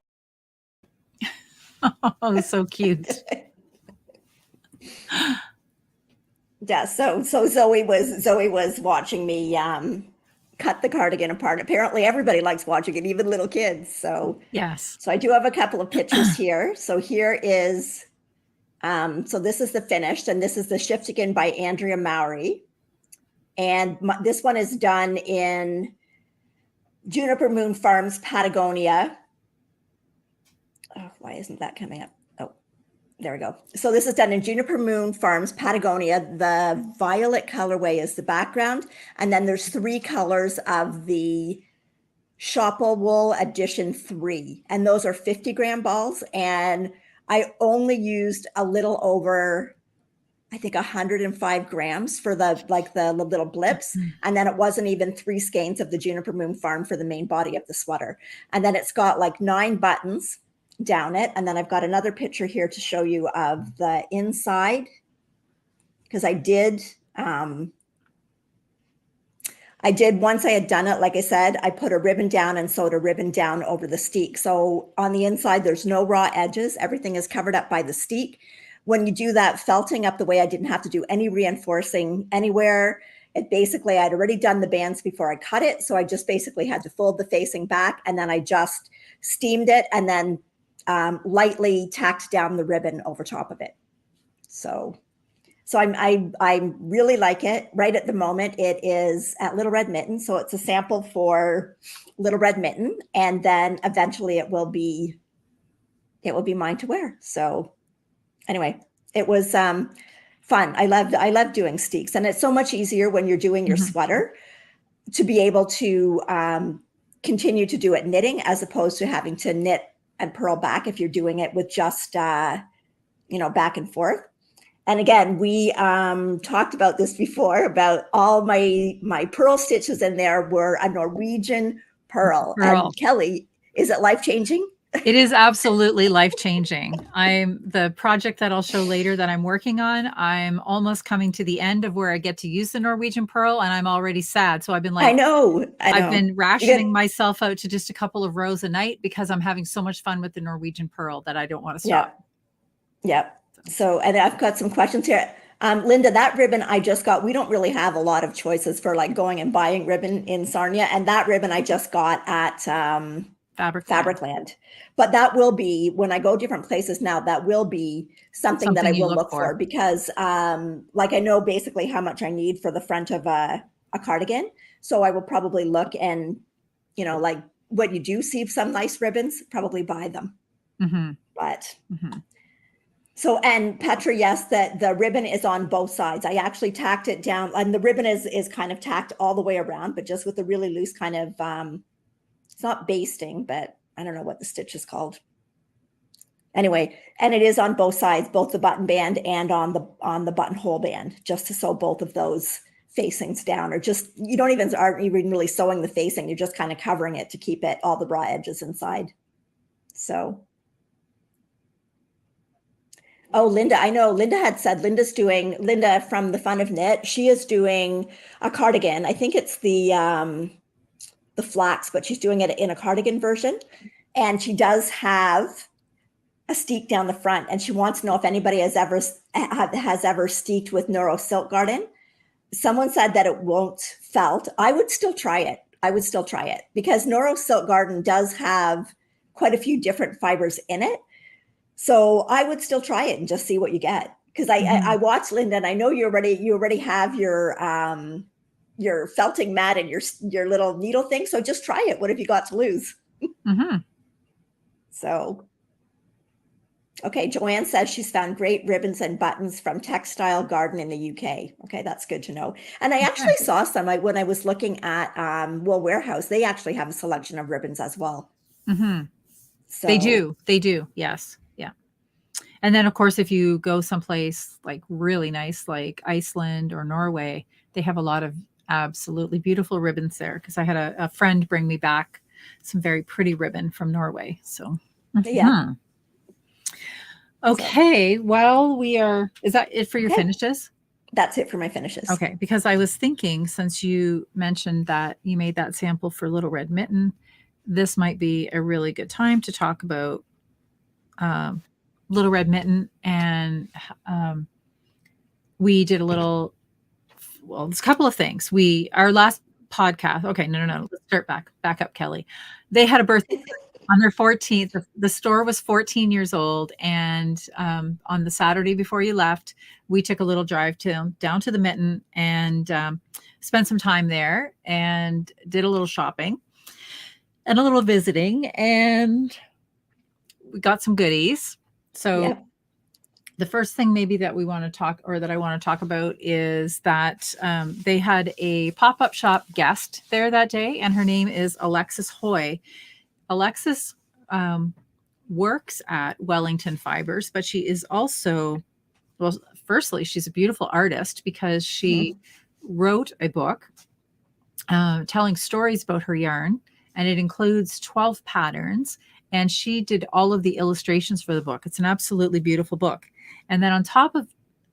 Oh, so cute. Yeah. So Zoe was watching me cut the cardigan apart. Apparently, everybody likes watching it, even little kids. So Yes. So I do have a couple of pictures here. So here is. So this is the finished, and this is the Shiftigan by Andrea Mowry. And this one is done in Juniper Moon Farms, Patagonia. Oh, why isn't that coming up? Oh, there we go. So this is done in Juniper Moon Farms, Patagonia. The violet colorway is the background. And then there's 3 colors of the Shopple Wool Edition 3. And those are 50-gram balls. And I only used a little over, I think 105 grams for the little blips. And then it wasn't even 3 skeins of the Juniper Moon Farm for the main body of the sweater. And then it's got like 9 buttons down it. And then I've got another picture here to show you of the inside. Because I did, once I had done it, like I said, I put a ribbon down and sewed a ribbon down over the steek. So on the inside, there's no raw edges. Everything is covered up by the steek. When you do that felting up the way, I didn't have to do any reinforcing anywhere. It basically, I'd already done the bands before I cut it. So I just basically had to fold the facing back, and then I just steamed it and then lightly tacked down the ribbon over top of it. So I really like it. Right at the moment, it is at Little Red Mitten. So it's a sample for Little Red Mitten. And then eventually it will be mine to wear. So anyway, it was fun. I love doing steeks, and it's so much easier when you're doing your sweater to be able to continue to do it knitting as opposed to having to knit and purl back if you're doing it with just back and forth. And again, we talked about this before about all my purl stitches in there were a Norwegian purl. And Kelly, is it life-changing? It is absolutely life-changing. The project that I'll show later that I'm working on, I'm almost coming to the end of where I get to use the Norwegian purl, and I'm already sad. So I've been like, I know. I've been rationing myself out to just a couple of rows a night because I'm having so much fun with the Norwegian purl that I don't want to stop. Yep. So, and I've got some questions here. Linda, that ribbon I just got, we don't really have a lot of choices for like going and buying ribbon in Sarnia. And that ribbon I just got at Fabricland. But that will be, when I go different places now, that will be something that I will look for because like I know basically how much I need for the front of a cardigan. So I will probably look and, like when you do see some nice ribbons, probably buy them. But so, and Petra, yes, that the ribbon is on both sides. I actually tacked it down, and the ribbon is kind of tacked all the way around, but just with a really loose kind of, it's not basting, but I don't know what the stitch is called. Anyway, and it is on both sides, both the button band and on the buttonhole band, just to sew both of those facings down, or just, you aren't even really sewing the facing. You're just kind of covering it to keep it, all the raw edges inside. So. Oh, Linda, I know Linda had said Linda from the Fun of Knit, she is doing a cardigan. I think it's the flax, but she's doing it in a cardigan version. And she does have a steek down the front, and she wants to know if anybody has ever steeked with Neuro Silk Garden. someone said that it won't felt. I would still try it. Because Noro Silk Garden does have quite a few different fibers in it. So I would still try it and just see what you get. Because I watched Linda, and I know you already have your felting mat and your little needle thing. So just try it. What have you got to lose? So, okay, Joanne says she's found great ribbons and buttons from Textile Garden in the UK. Okay, that's good to know. And I actually saw some when I was looking at Wool Warehouse. They actually have a selection of ribbons as well. So, They do. Yes. Yeah. And then, of course, if you go someplace like really nice, like Iceland or Norway, they have a lot of absolutely beautiful ribbons there. Because I had a friend bring me back some very pretty ribbon from Norway. So, yeah. Okay. Well, is that it for your finishes? That's it for my finishes. Okay. Because I was thinking, since you mentioned that you made that sample for Little Red Mitten, this might be a really good time to talk about Little Red Mitten. And we did there's a couple of things. Our last podcast. Okay. No. Let's start back up, Kelly. They had a birthday on their 14th. The store was 14 years old. And on the Saturday before you left, we took a little drive down to the Mitten and spent some time there and did a little shopping and a little visiting. And we got some goodies. So the first thing maybe that we want to talk, or that I want to talk about, is that they had a pop-up shop guest there that day, and her name is Alexis Hoy. Alexis works at Wellington Fibers, but she is also, well, firstly, she's a beautiful artist because she wrote a book telling stories about her yarn, and it includes 12 patterns, and she did all of the illustrations for the book. It's an absolutely beautiful book. And then on top of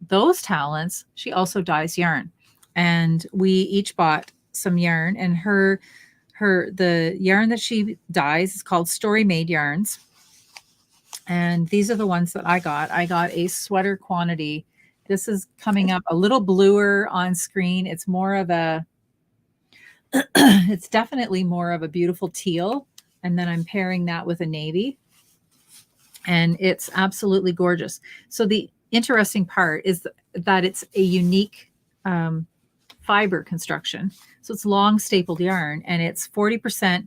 those talents, she also dyes yarn. And we each bought some yarn, and the yarn that she dyes is called Story Made Yarns. And these are the ones that I got. I got a sweater quantity. This is coming up a little bluer on screen. It's it's definitely more of a beautiful teal. And then I'm pairing that with a navy. And it's absolutely gorgeous. So the interesting part is that it's a unique fiber construction. So it's long stapled yarn, and it's 40%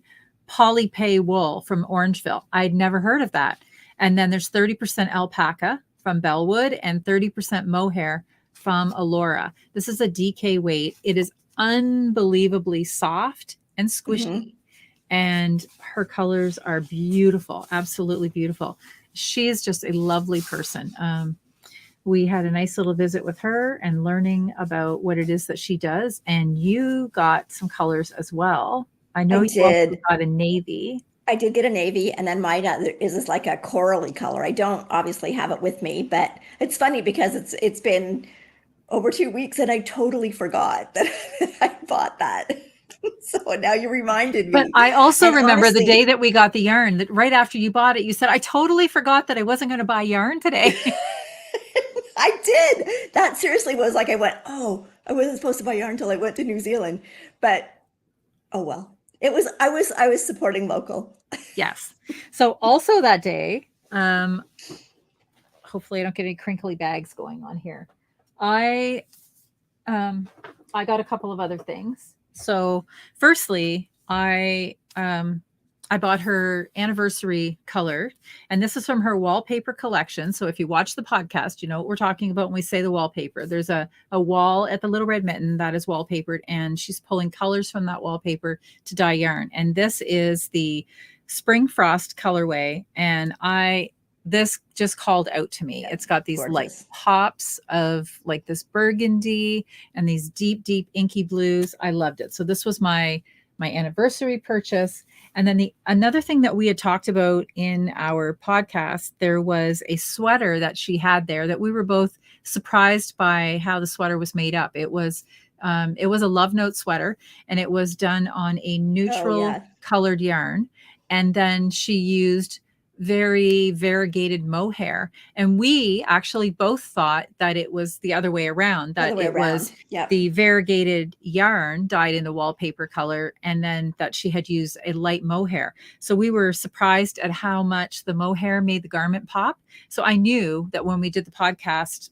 polypay wool from Orangeville. I'd never heard of that. And then there's 30% alpaca from Bellwood and 30% mohair from Allura. This is a DK weight. It is unbelievably soft and squishy. And her colors are beautiful, absolutely beautiful. She is just a lovely person. We had a nice little visit with her and learning about what it is that she does. And you got some colors as well. I know you also got a navy. I did get a navy, and then mine is like a corally color. I don't obviously have it with me, but it's funny because it's been over 2 weeks, and I totally forgot that I bought that. So now you reminded me. But I also remember the day that we got the yarn, that right after you bought it, you said, I totally forgot that I wasn't going to buy yarn today. I did. That seriously was like, I went, oh, I wasn't supposed to buy yarn until I went to New Zealand. But oh well. I was supporting local. Yes. So also that day, hopefully I don't get any crinkly bags going on here. I got a couple of other things. So firstly, I bought her anniversary color, and this is from her wallpaper collection. So if you watch the podcast, you know what we're talking about when we say the wallpaper. There's a wall at the Little Red Mitten that is wallpapered, and she's pulling colors from that wallpaper to dye yarn. And this is the Spring Frost colorway, and this just called out to me. It's got these like pops of like this burgundy and these deep, deep inky blues. I loved it. So this was my anniversary purchase. And then another thing that we had talked about in our podcast, there was a sweater that she had there that we were both surprised by how the sweater was made up. It was a Love Note sweater, and it was done on a neutral colored yarn. And then she used very variegated mohair. And we actually both thought that it was the other way around, that it was the variegated yarn dyed in the wallpaper color, and then that she had used a light mohair. So we were surprised at how much the mohair made the garment pop. So I knew that when we did the podcast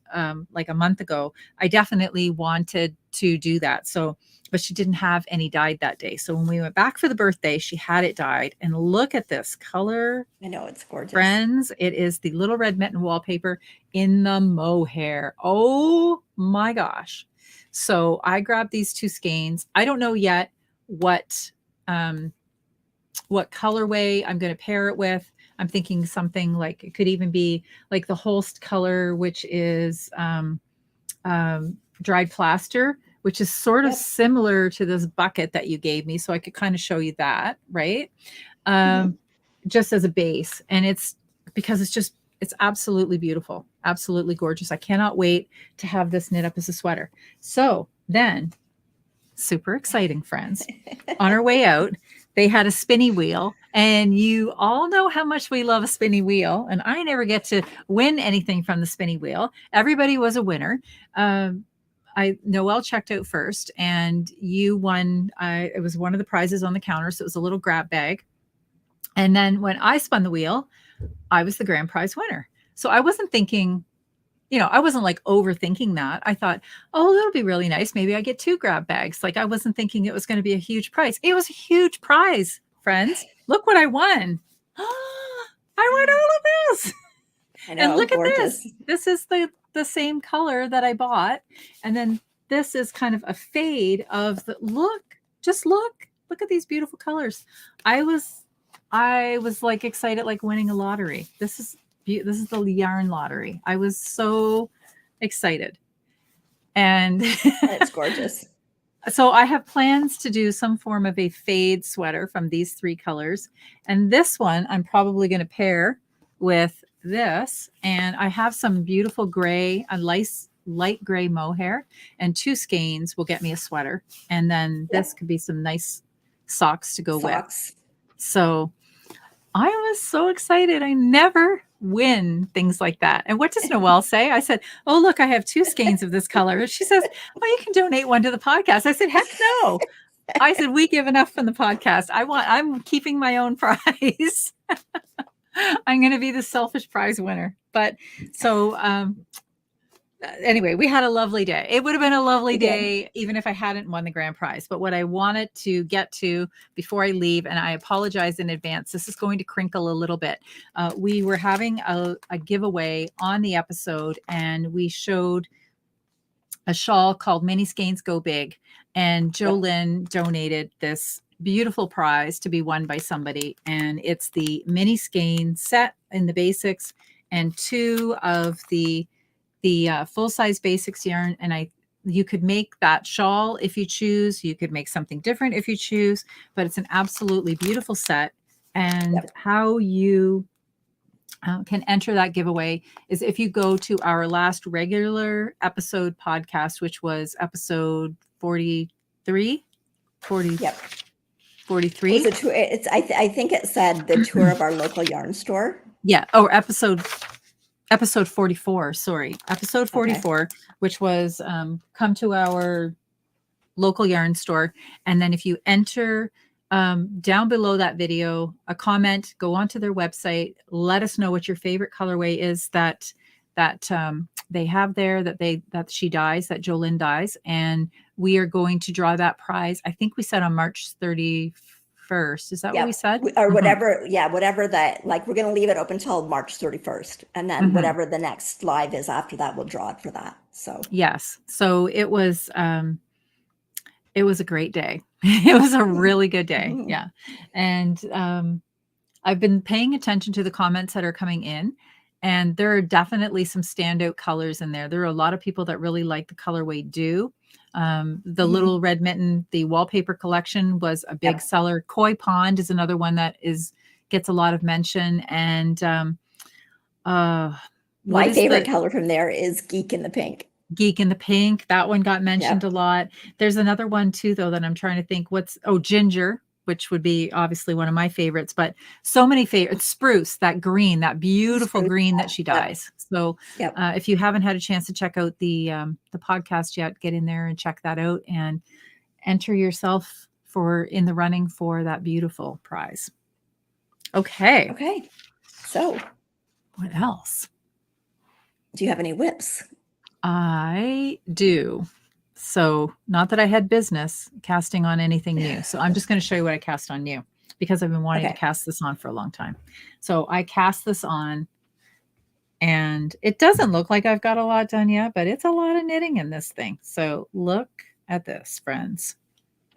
like a month ago, I definitely wanted to do that. So, but she didn't have any dyed that day. So when we went back for the birthday, she had it dyed. And look at this color. I know, it's gorgeous. Friends, it is the little Red Mitten wallpaper in the mohair. Oh my gosh. So I grabbed these 2 skeins. I don't know yet what colorway I'm going to pair it with. I'm thinking something like, it could even be like the Holst color, which is dried plaster, which is sort of similar to this bucket that you gave me. So I could kind of show you that, right? Just as a base. And it's because it's absolutely beautiful, absolutely gorgeous. I cannot wait to have this knit up as a sweater. So then, super exciting, friends. On our way out, they had a spinny wheel, and you all know how much we love a spinny wheel, and I never get to win anything from the spinny wheel. Everybody was a winner. Noelle checked out first, and you won. It was one of the prizes on the counter, so it was a little grab bag. And then when I spun the wheel, I was the grand prize winner. So I wasn't thinking, I wasn't like overthinking that. I thought, oh, that'll be really nice. Maybe I get 2 grab bags. Like, I wasn't thinking it was going to be a huge prize. It was a huge prize, friends. Look what I won. I won all of this. I know, and look gorgeous. at this. This is the same color that I bought. And then this is kind of a fade of the look. Just look at these beautiful colors. I was like excited, like winning a lottery. This is the yarn lottery. I was so excited. And it's gorgeous. So I have plans to do some form of a fade sweater from these 3 colors. And this one I'm probably going to pair with this. And I have some beautiful gray, a light gray mohair, and 2 skeins will get me a sweater. And then this could be some nice socks to go with. So I was so excited. I never win things like that. And what does Noelle say? I said, oh, look, I have 2 skeins of this color. She says, well, you can donate one to the podcast. I said, heck no. I said, we give enough from the podcast. I'm keeping my own prize. I'm going to be the selfish prize winner. But so, anyway, we had a lovely day. It would have been a lovely day even if I hadn't won the grand prize. But what I wanted to get to before I leave, and I apologize in advance, this is going to crinkle a little bit. We were having a giveaway on the episode, and we showed a shawl called Mini Skeins Go Big. And Jolynn donated this beautiful prize to be won by somebody. And it's the Mini Skein set in the basics and 2 of the full-size basics yarn. And you could make that shawl if you choose. You could make something different if you choose, but it's an absolutely beautiful set. And how you can enter that giveaway is if you go to our last regular episode podcast, which was episode 43. 43. I think it said the tour of our local yarn store. Yeah. Oh, episode 44. Sorry. Episode 44, which was come to our local yarn store. And then if you enter down below that video, a comment, go onto their website, let us know what your favorite colorway is that they have there, that she dyes, that Jolynn dyes. And we are going to draw that prize. I think we said on March 31st. Is that what we said? Or whatever. Whatever that, like, we're going to leave it open until March 31st. And then whatever the next live is after that, we'll draw it for that. So, yes. So it was a great day. It was a really good day. Yeah. And I've been paying attention to the comments that are coming in, and there are definitely some standout colors in there. There are a lot of people that really like the colorway Do. The little Red Mitten, the wallpaper collection was a big seller. Koi Pond is another one that gets a lot of mention. And my favorite color from there is Geek in the Pink. Geek in the Pink. That one got mentioned a lot. There's another one too, though, that I'm trying to think. Ginger which would be obviously one of my favorites, but so many favorites. Spruce, that green, that beautiful green that she dyes. So if you haven't had a chance to check out the podcast yet, get in there and check that out and enter yourself in the running for that beautiful prize. Okay. Okay. So what else? Do you have any whips? I do. So not that I had business casting on anything new. So I'm just going to show you what I cast on new because I've been wanting to cast this on for a long time. So I cast this on and it doesn't look like I've got a lot done yet, but it's a lot of knitting in this thing. So look at this, friends.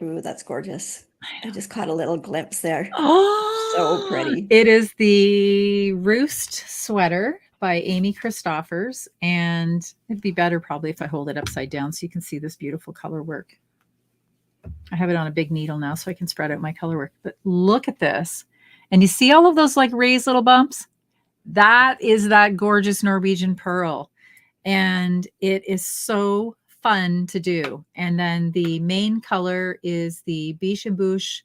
Ooh, that's gorgeous. I just caught a little glimpse there. Oh, so pretty. It is the Roost sweater by Amy Christoffers, and it'd be better probably if I hold it upside down so you can see this beautiful color work. I have it on a big needle now so I can spread out my color work, but look at this. And you see all of those like raised little bumps? That is that gorgeous Norwegian pearl. And it is so fun to do. And then the main color is the Biche and Bouche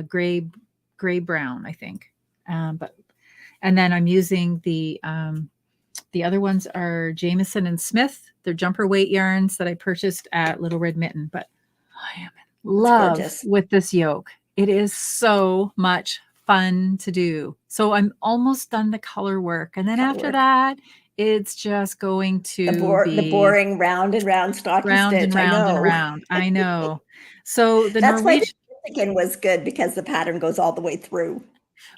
gray brown, I think. And then I'm using the other ones are Jameson and Smith. They're jumper weight yarns that I purchased at Little Red Mitten. But I am in love with this yoke. It is so much fun to do. So I'm almost done the color work. And then after that, it's just going to be the boring round and round stocking stitch. I know. So that's why the Steeking was good because the pattern goes all the way through.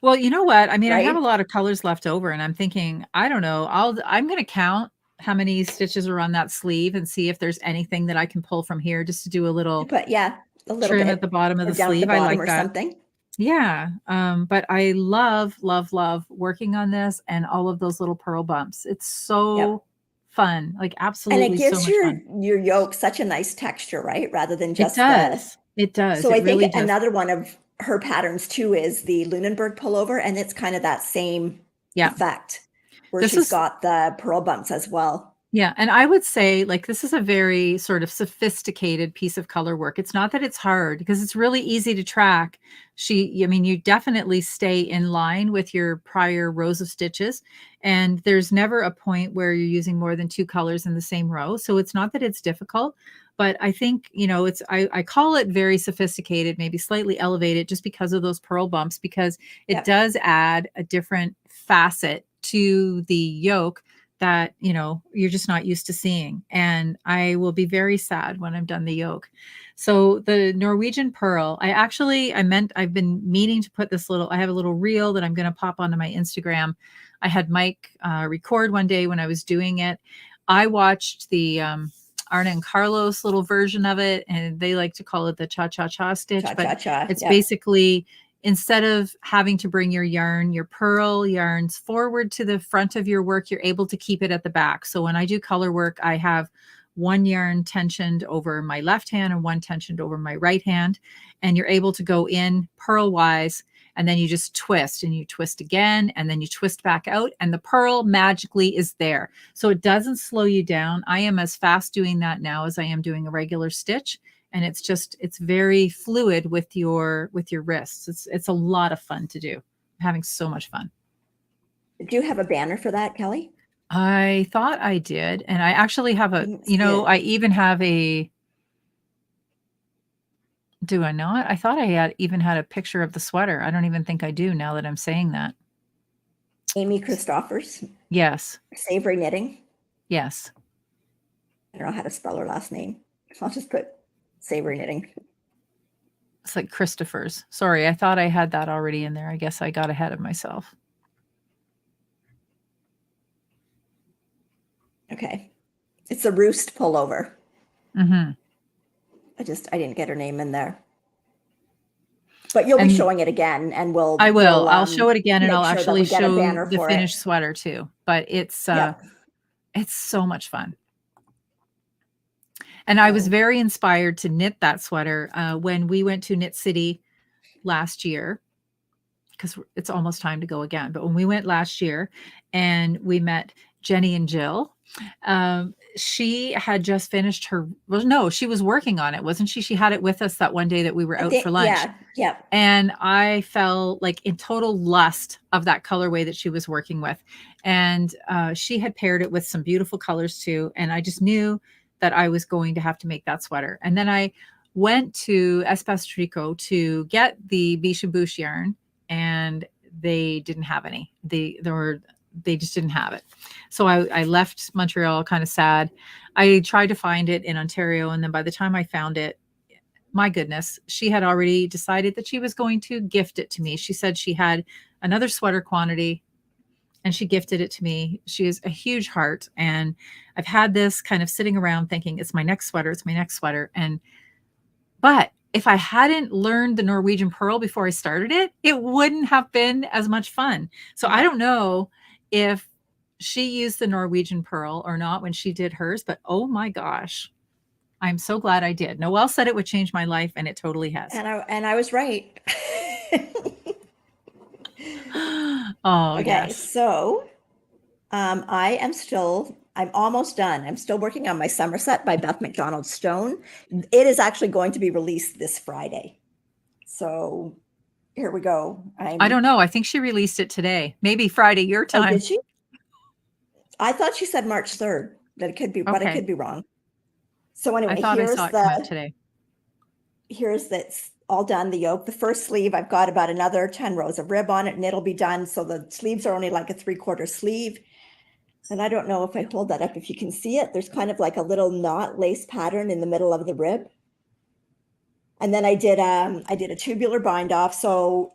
Well, you know what? I mean, I have a lot of colors left over and I'm thinking, I don't know, I'm going to count how many stitches are on that sleeve and see if there's anything that I can pull from here just to do a little trim at the bottom of the sleeve. I like that. Something. Yeah. But I love working on this and all of those little pearl bumps. It's so fun. Like absolutely. And it gives so much fun. Your yoke such a nice texture, right? Rather than just It does. So I think another one of her patterns too is the Lunenburg pullover, and it's kind of that same effect where she's got the pearl bumps as well. Yeah. And I would say like this is a very sort of sophisticated piece of color work. It's not that it's hard because it's really easy to track. You definitely stay in line with your prior rows of stitches, and there's never a point where you're using more than 2 colors in the same row. So it's not that it's difficult. But I think, I call it very sophisticated, maybe slightly elevated just because of those pearl bumps, because it does add a different facet to the yoke that, you're just not used to seeing. And I will be very sad when I'm done the yoke. So the Norwegian pearl, I've been meaning to put I have a little reel that I'm going to pop onto my Instagram. I had Mike record one day when I was doing it. I watched the, Arna and Carlos little version of it, and they like to call it the cha-cha-cha stitch. It's basically, instead of having to bring your pearl yarns forward to the front of your work, you're able to keep it at the back. So when I do color work, I have one yarn tensioned over my left hand and one tensioned over my right hand, and you're able to go in pearl wise, and then you just twist and you twist again, and then you twist back out, and the pearl magically is there. So it doesn't slow you down. I am as fast doing that now as I am doing a regular stitch. And it's very fluid with your wrists. It's a lot of fun to do. I'm having so much fun. Do you have a banner for that, Kelly? I thought I did. And I actually have I even have do I not? I thought I even had a picture of the sweater. I don't even think I do now that I'm saying that. Amy Christoffers. Yes. Savory Knitting. Yes. I don't know how to spell her last name. I'll just put Savory Knitting. It's like Christopher's. Sorry, I thought I had that already in there. I guess I got ahead of myself. Okay. It's a Roost pullover. Mm-hmm. I didn't get her name in there. But you'll be showing it again, and I will. I'll show it again, and I'll actually show the finished sweater too. But it's so much fun. And I was very inspired to knit that sweater when we went to Knit City last year, because it's almost time to go again. But when we went last year and we met Jenny and Jill. She had just finished her, well, no, she was working on it, wasn't she? She had it with us that one day that we were out for lunch. Yeah. And I fell like in total lust of that colorway that she was working with. And she had paired it with some beautiful colors too. And I just knew that I was going to have to make that sweater. And then I went to Espace Tricot to get the Biche and Bouche yarn, and they didn't have any. They just didn't have it. So I left Montreal kind of sad. I tried to find it in Ontario. And then by the time I found it, my goodness, she had already decided that she was going to gift it to me. She said she had another sweater quantity and she gifted it to me. She has a huge heart. And I've had this kind of sitting around thinking, it's my next sweater. It's my next sweater. But if I hadn't learned the Norwegian purl before I started it, it wouldn't have been as much fun. So I don't know if she used the Norwegian purl or not when she did hers, but oh my gosh, I'm so glad I did. Noelle said it would change my life, and it totally has. And I was right. Oh, okay, yes. So I'm almost done. I'm still working on my Somerset by Beth McDonald Stone. It is actually going to be released this Friday. So here we go. I don't know. I think she released it today. Maybe Friday, your time. Oh, did she? I thought she said March 3rd. That it could be, but I could be wrong. So anyway, I thought I saw it come out today. Here's that's all done. The yoke, the first sleeve, I've got about another 10 rows of rib on it, and it'll be done. So the sleeves are only like a 3/4 sleeve. And I don't know if I hold that up, if you can see it. There's kind of like a little knot lace pattern in the middle of the rib. And then I did a tubular bind off. So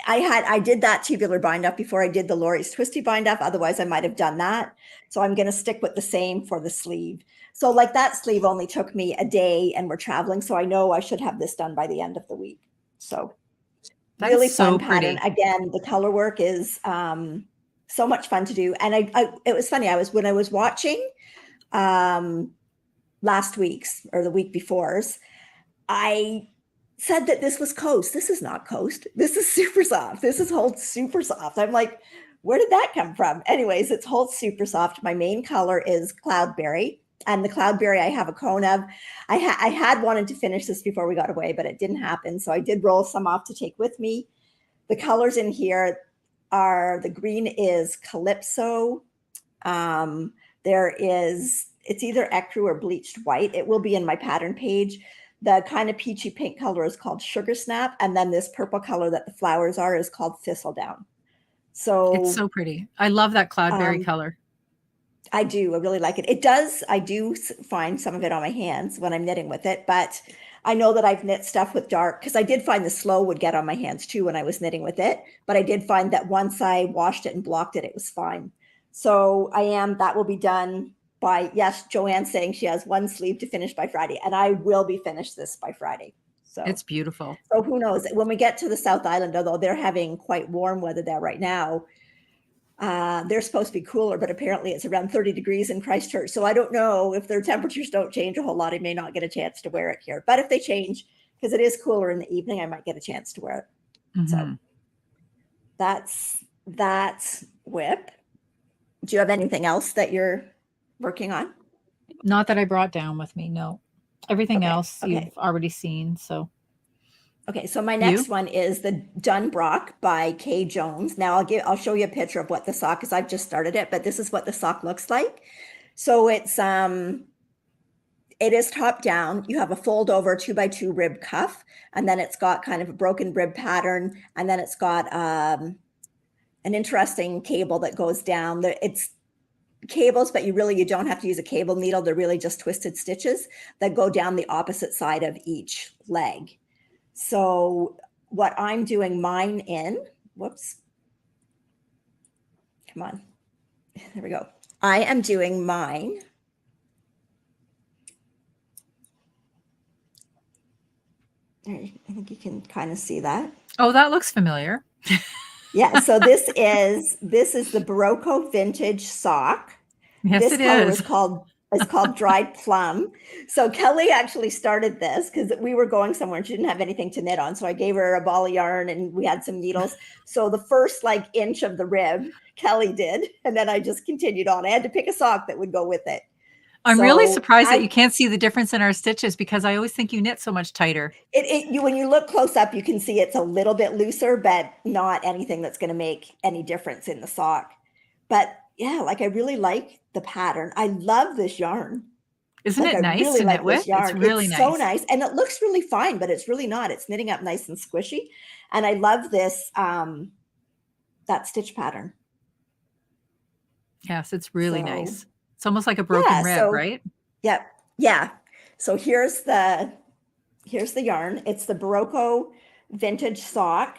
I did that tubular bind off before I did the Lori's twisty bind off. Otherwise I might have done that. So I'm going to stick with the same for the sleeve. So like that sleeve only took me a day and we're traveling. So I know I should have this done by the end of the week. So that really is so fun pattern. pretty. Again, the color work is so much fun to do. And it was funny. When I was watching last week's or the week before's, I said that this was coast. This is not coast. This is super soft. This is Holt super soft. I'm like, where did that come from? Anyways, it's Holt super soft. My main color is Cloudberry. And the Cloudberry I have a cone of. I had wanted to finish this before we got away, but it didn't happen. So I did roll some off to take with me. The colors in here are, the green is Calypso. It's either ecru or bleached white. It will be in my pattern page. The kind of peachy pink color is called Sugar Snap. And then this purple color that the flowers are is called Thistledown. So it's so pretty. I love that Cloudberry color. I do. I really like it. I do find some of it on my hands when I'm knitting with it, but I know that I've knit stuff with dark, because I did find the slow would get on my hands too when I was knitting with it. But I did find that once I washed it and blocked it, it was fine. So that will be done by, yes, Joanne's saying she has one sleeve to finish by Friday, and I will be finished this by Friday. So it's beautiful. So who knows? When we get to the South Island, although they're having quite warm weather there right now, they're supposed to be cooler, but apparently it's around 30 degrees in Christchurch. So I don't know if their temperatures don't change a whole lot. I may not get a chance to wear it here, but if they change, because it is cooler in the evening, I might get a chance to wear it. Mm-hmm. So that's whip. Do you have anything else that you're working on? Not that I brought down with me. No, everything else you've already seen. So. Okay, so my next one is the Dunbrock by Kay Jones. Now I'll show you a picture of what the sock is. I've just started it, but this is what the sock looks like. So it is top down. You have a fold over 2x2 rib cuff, and then it's got kind of a broken rib pattern, and then it's got an interesting cable that goes down. It's cables, but you don't have to use a cable needle. They're really just twisted stitches that go down the opposite side of each leg. So what I'm doing mine in, come on, there we go. I am doing mine. I think you can kind of see that. Oh, that looks familiar. Yeah, so this is the Barocco vintage sock. Yes, this it color is called It's called Dried Plum. So Kelly actually started this because we were going somewhere and she didn't have anything to knit on. So I gave her a ball of yarn and we had some needles. So the first like inch of the rib, Kelly did. And then I just continued on. I had to pick a sock that would go with it. I'm really surprised that you can't see the difference in our stitches because I always think you knit so much tighter. When you look close up, you can see it's a little bit looser, but not anything that's going to make any difference in the sock. But yeah, like I really like the pattern. I love this yarn. Isn't like, it nice I really to like knit with? this yarn. It's really nice. So nice. And it looks really fine, but it's really not. It's knitting up nice and squishy. And I love this, that stitch pattern. Yes, it's really nice. It's almost like a broken rib, right? Yep. Yeah. So here's the yarn. It's the Barocco vintage sock.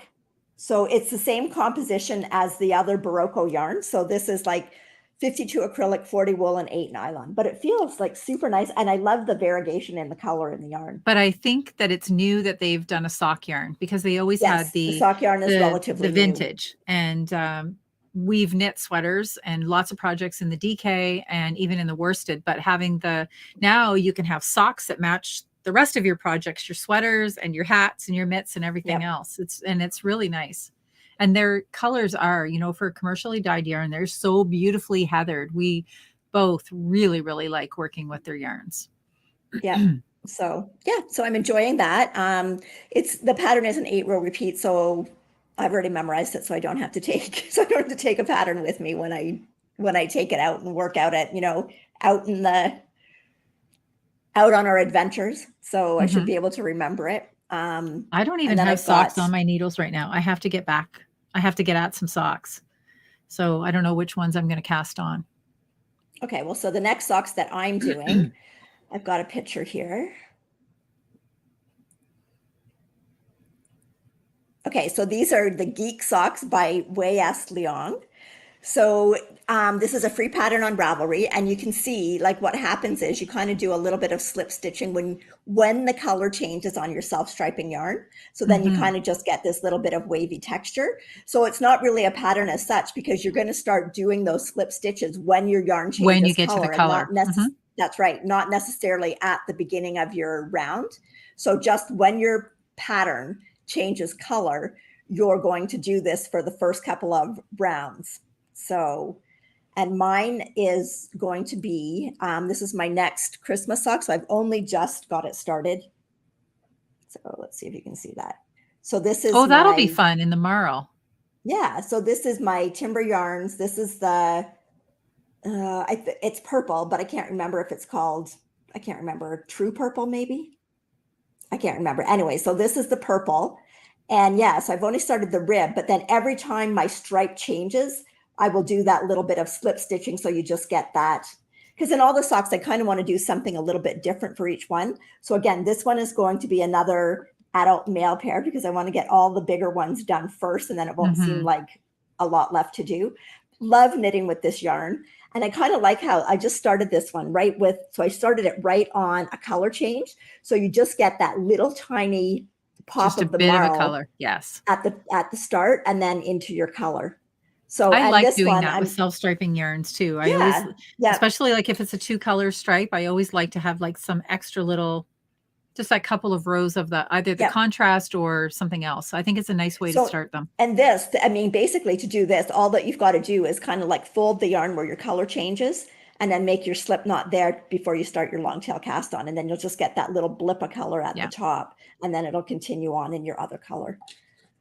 So it's the same composition as the other Barocco yarn. So this is like 52 acrylic, 40 wool, and 8 nylon. But it feels like super nice. And I love the variegation in the color in the yarn. But I think that it's new that they've done a sock yarn because they always had the sock yarn is relatively the vintage. New. And we've knit sweaters and lots of projects in the DK and even in the worsted. But having now you can have socks that match the rest of your projects, your sweaters and your hats and your mitts and everything else. It's really nice. And their colors are, for commercially dyed yarn, they're so beautifully heathered. We both really, really like working with their yarns. Yeah. So I'm enjoying that. The pattern is an 8-row repeat. So I've already memorized it. So I don't have to take a pattern with me when I take it out and work out at, out on our adventures. So I should be able to remember it. I don't even have socks on my needles right now. I have to get back. I have to get at some socks. So I don't know which ones I'm going to cast on. Okay. Well, so the next socks that I'm doing, I've got a picture here. Okay. So these are the Geek Socks by Wei S. Leong. So this is a free pattern on Ravelry, and you can see like what happens is you kind of do a little bit of slip stitching when the color changes on your self-striping yarn. So then you kind of just get this little bit of wavy texture. So it's not really a pattern as such because you're going to start doing those slip stitches when your yarn changes when you get to the color. That's right. Not necessarily at the beginning of your round. So just when your pattern changes color, you're going to do this for the first couple of rounds. So, and mine is going to be, this is my next Christmas sock. So I've only just got it started. So let's see if you can see that. So this is, that'll be fun in the marl. Yeah. So this is my Timber Yarns. This is the, it's purple, but I can't remember if it's called, True Purple, maybe. I can't remember. Anyway, so this is the purple. And yes, I've only started the rib, but then every time my stripe changes, I will do that little bit of slip stitching. So you just get that. Because in all the socks, I kind of want to do something a little bit different for each one. So again, this one is going to be another adult male pair because I want to get all the bigger ones done first. And then it won't seem like a lot left to do. Love knitting with this yarn. And I kind of like how I just started this one so I started it right on a color change. So you just get that little tiny pop just of the bit marl of a color. Yes. At the start and then into your color. So I like doing that with self-striping yarns too. I always, especially like if it's a 2-color stripe, I always like to have like some extra little, just a couple of rows of either the contrast or something else. I think it's a nice way to start them. And basically to do this, all that you've got to do is kind of like fold the yarn where your color changes and then make your slip knot there before you start your long tail cast on. And then you'll just get that little blip of color at the top and then it'll continue on in your other color.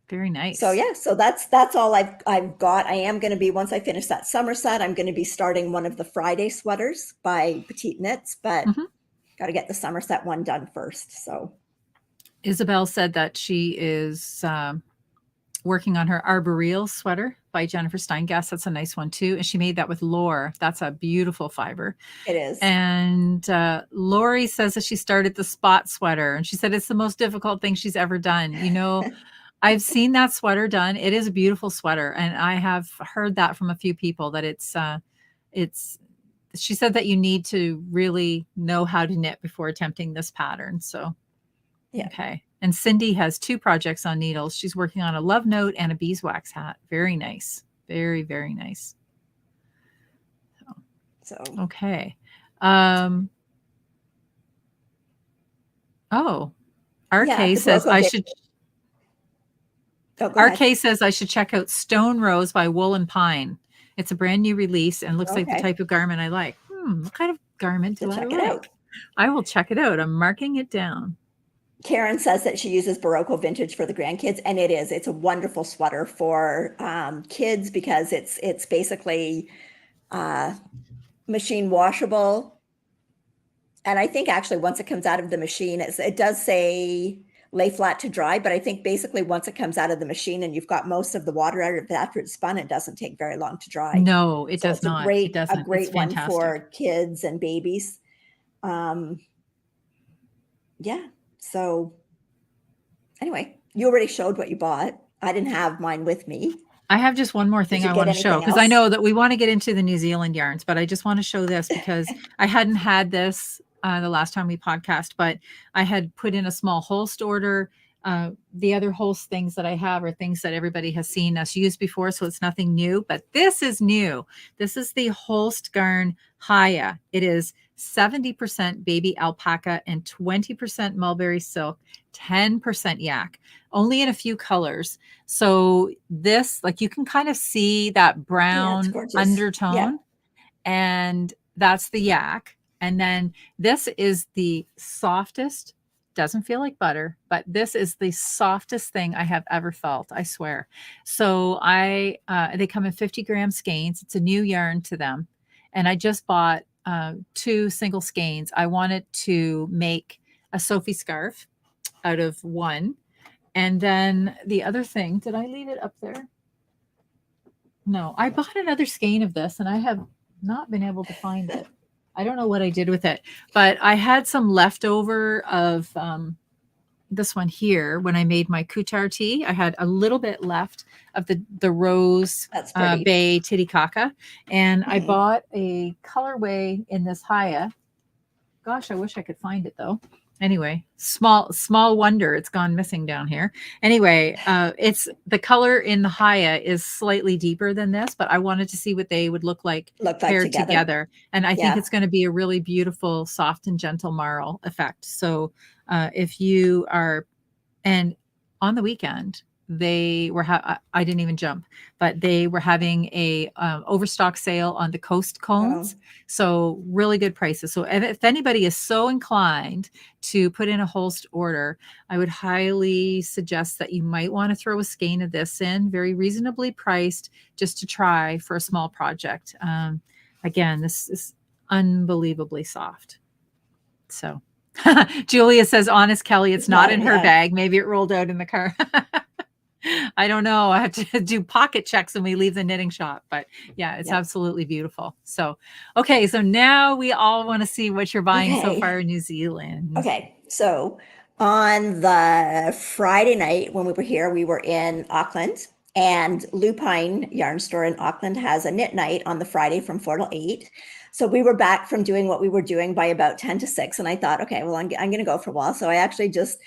Very nice. So so that's all I've got. I am going to be, once I finish that summer set, I'm going to be starting one of the Friday sweaters by Petite Knits, but got to get the summer set one done first. So Isabel said that she is working on her arboreal sweater by Jennifer Steingass. That's a nice one too. And she made that with Lore. That's a beautiful fiber. It is. And Lori says that she started the spot sweater and she said it's the most difficult thing she's ever done. I've seen that sweater done. It is a beautiful sweater. And I have heard that from a few people that she said that you need to really know how to knit before attempting this pattern. So, okay. And Cindy has 2 projects on needles. She's working on a love note and a beeswax hat. Very nice. Very, very nice. So, okay. Oh, Yeah, RK the says Barocco I Vintage. should. Oh, go ahead. RK says I should check out Stone Rose by Wool and Pine. It's a brand new release and looks like the Okay. type of garment I like. What kind of garment do So I check it like? out. I will check it out. I'm marking it down. Karen says that she uses Barocco Vintage for the grandkids, and it's a wonderful sweater for kids because it's basically machine washable. And I think actually once it comes out of the machine, it does say lay flat to dry, but I think basically once it comes out of the machine and you've got most of the water out of it after it's spun, it doesn't take very long to dry. No, it So does it's a not. It great doesn't. It's one fantastic. for kids and babies. Yeah. So anyway, you already showed what you bought. I didn't have mine with me. I have just one more thing I want to show because I know that we want to get into the New Zealand yarns, but I just want to show this because I hadn't had this the last time we podcast, but I had put in a small Holst order. The other Holst things that I have are things that everybody has seen us use before, so it's nothing new, but this is new. This is the Holst Garn Haya. It is 70% baby alpaca and 20% mulberry silk, 10% yak, only in a few colors. So this, like, you can kind of see that brown undertone, and that's the yak. And then this is the softest, doesn't feel like butter, but this is the softest thing I have ever felt, I swear. So they come in 50-gram skeins. It's a new yarn to them. And I just bought 2 single skeins. I wanted to make a Sophie scarf out of one. And then the other thing, did I leave it up there? No, I bought another skein of this and I have not been able to find it. I don't know what I did with it, but I had some leftover of this one here when I made my Kuchar tea. I had a little bit left of the rose bay Titicaca, and I bought a colorway in this Haya. Gosh, I wish I could find it though. Anyway, small wonder it's gone missing down here. Anyway, it's the color in the Haya is slightly deeper than this, but I wanted to see what they would look like paired together. And I think it's going to be a really beautiful, soft and gentle marl effect. So if you are, and on the weekend, they were, I didn't even jump, but they were having a overstock sale on the Coast cones. So really good prices. So if anybody is so inclined to put in a Holst order, I would highly suggest that you might want to throw a skein of this in, very reasonably priced, just to try for a small project. Again, this is unbelievably soft. So Julia says, honest Kelly, it's not in her bag. Maybe it rolled out in the car. I don't know. I have to do pocket checks when we leave the knitting shop, but yeah, it's absolutely beautiful. So, okay. So now we all want to see what you're buying so far in New Zealand. Okay. So on the Friday night when we were here, we were in Auckland, and Lupine Yarn Store in Auckland has a knit night on the Friday from 4 till 8. So we were back from doing what we were doing by about 10 to 6. And I thought, okay, well, I'm going to go for a while. So I actually just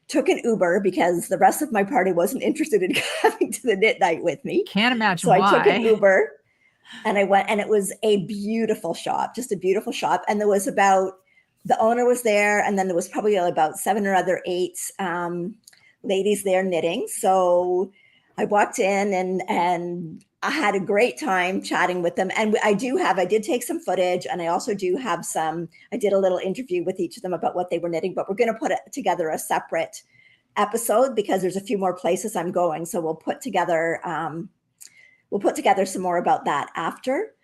took an Uber because the rest of my party wasn't interested in coming to the knit night with me. Can't imagine why. So I took an Uber and I went, and it was a beautiful shop, just a beautiful shop. And there was the owner was there, and then there was probably about 7 or other 8 ladies there knitting. So I walked in and I had a great time chatting with them. And I did take some footage, and I also do have I did a little interview with each of them about what they were knitting, but we're going to put together a separate episode because there's a few more places I'm going. So we'll put together some more about that after.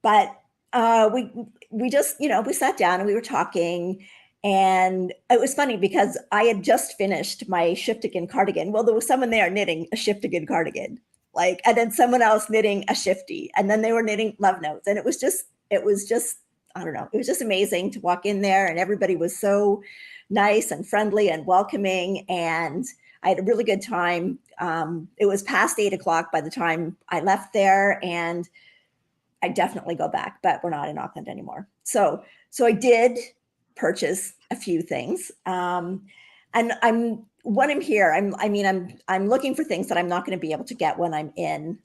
But we just, we sat down and we were talking, and it was funny because I had just finished my Shiftigan cardigan. Well, there was someone there knitting a Shiftigan cardigan, and then someone else knitting a shifty, and then they were knitting love notes. And it was just, I don't know. It was just amazing to walk in there, and everybody was so nice and friendly and welcoming. And I had a really good time. It was past 8 o'clock by the time I left there, and I definitely go back, but we're not in Auckland anymore. So I did purchase a few things. And when I'm here, I'm looking for things that I'm not going to be able to get when I'm in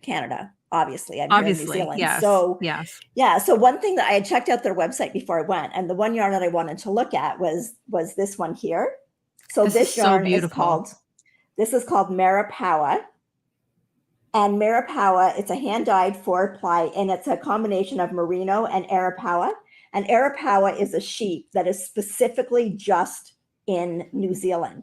Canada. Obviously, I'm here in New Obviously, Zealand. yes, So yes. yeah, so one thing that I had checked out their website before I went, and the one yarn that I wanted to look at was this one here. So This is this so yarn is beautiful. called Marapawa. And Marapawa, it's a hand-dyed 4-ply, and it's a combination of merino and Arapawa. And Arapawa is a sheep that is specifically just in New Zealand.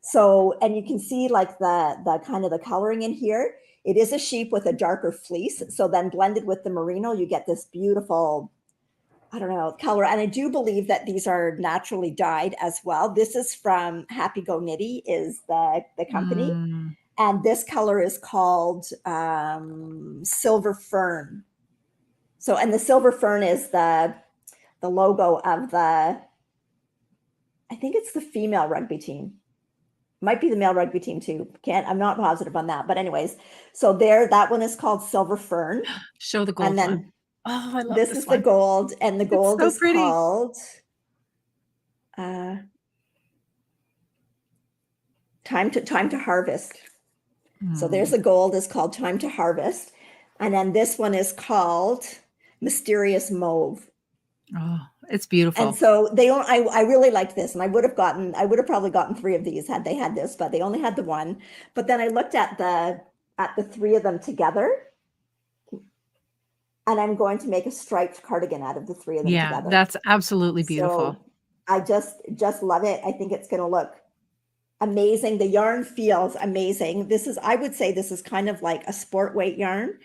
So, and you can see like the kind of the coloring in here. It is a sheep with a darker fleece. So then blended with the merino, you get this beautiful, I don't know, color. And I do believe that these are naturally dyed as well. This is from Happy Go Knitty is the company. Mm. And this color is called Silver Fern. So, and the Silver Fern is the logo of I think it's the female rugby team. Might be the male rugby team too. I'm not positive on that. But anyways, so that one is called Silver Fern. Show the gold and then one. Oh, I love this this is one. the gold, and the gold It's so is pretty. called Time to Harvest. So there's the gold is called Time to Harvest. And then this one is called Mysterious Mauve. Oh, it's beautiful. And so I really liked this, and I would have probably gotten 3 of these had they had this, but they only had the one. But then I looked at the 3 of them together, and I'm going to make a striped cardigan out of the 3 of them together. Yeah, that's absolutely beautiful. So I just love it. I think it's going to look amazing. The yarn feels amazing. I would say this is kind of like a sport weight yarn.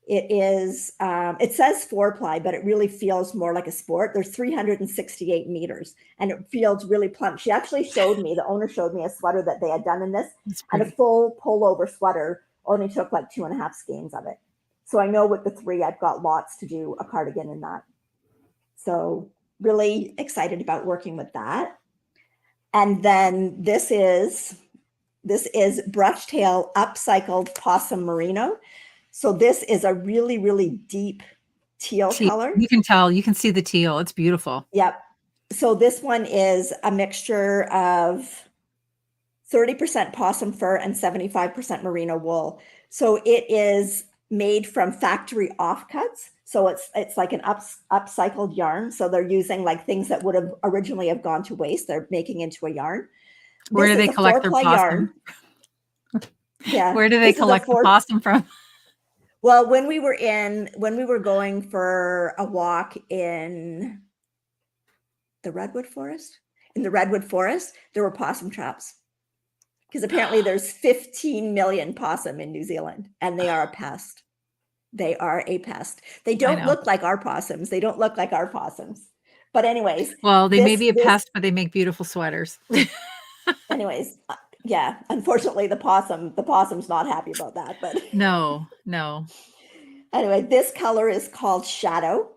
It is, it says 4-ply, but it really feels more like a sport. There's 368 meters, and it feels really plump. She actually the owner showed me a sweater that they had done in this, and a full pullover sweater only took like 2.5 skeins of it. So I know with the 3, I've got lots to do a cardigan in that. So really excited about working with that. And then this is Brushtail Upcycled Possum Merino. So this is a really, really deep teal color. You can tell, you can see the teal. It's beautiful. Yep. So this one is a mixture of 30% possum fur and 75% merino wool. So it is made from factory offcuts. So it's like an upcycled yarn. So they're using like things that would have originally have gone to waste. They're making into a yarn. Where do they collect their possum? Yeah. Where do they collect the possum from? Well, when we were going for a walk in the redwood forest, there were possum traps. Because apparently there's 15 million possum in New Zealand, and they are a pest. They are a pest. They don't look like our possums. But anyways. Well, they may be a pest, but they make beautiful sweaters. Anyways, yeah, unfortunately the possum's not happy about that, but no. Anyway, this color is called Shadow,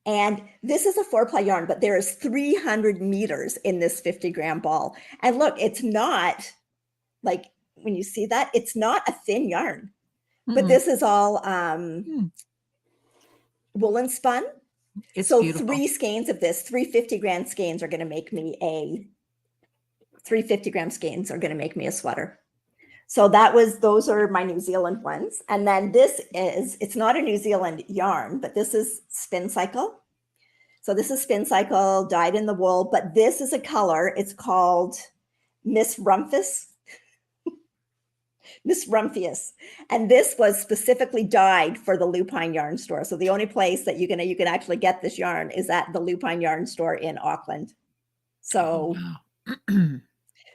and this is a 4-ply yarn, but there is 300 meters in this 50-gram ball. And look, it's not like, when you see that, it's not a thin yarn, but this is all woolen spun. It's so beautiful. 3 skeins of this, 3 50-gram skeins are going to make me a 3 50-gram skeins are going to make me a sweater. So those are my New Zealand ones. And then it's not a New Zealand yarn, but this is Spin Cycle. So this is Spin Cycle dyed in the wool, but this is a color. It's called Miss Rumpus. Miss Rumphius. And this was specifically dyed for the Lupine Yarn Store. So the only place that you can actually get this yarn is at the Lupine Yarn Store in Auckland. So,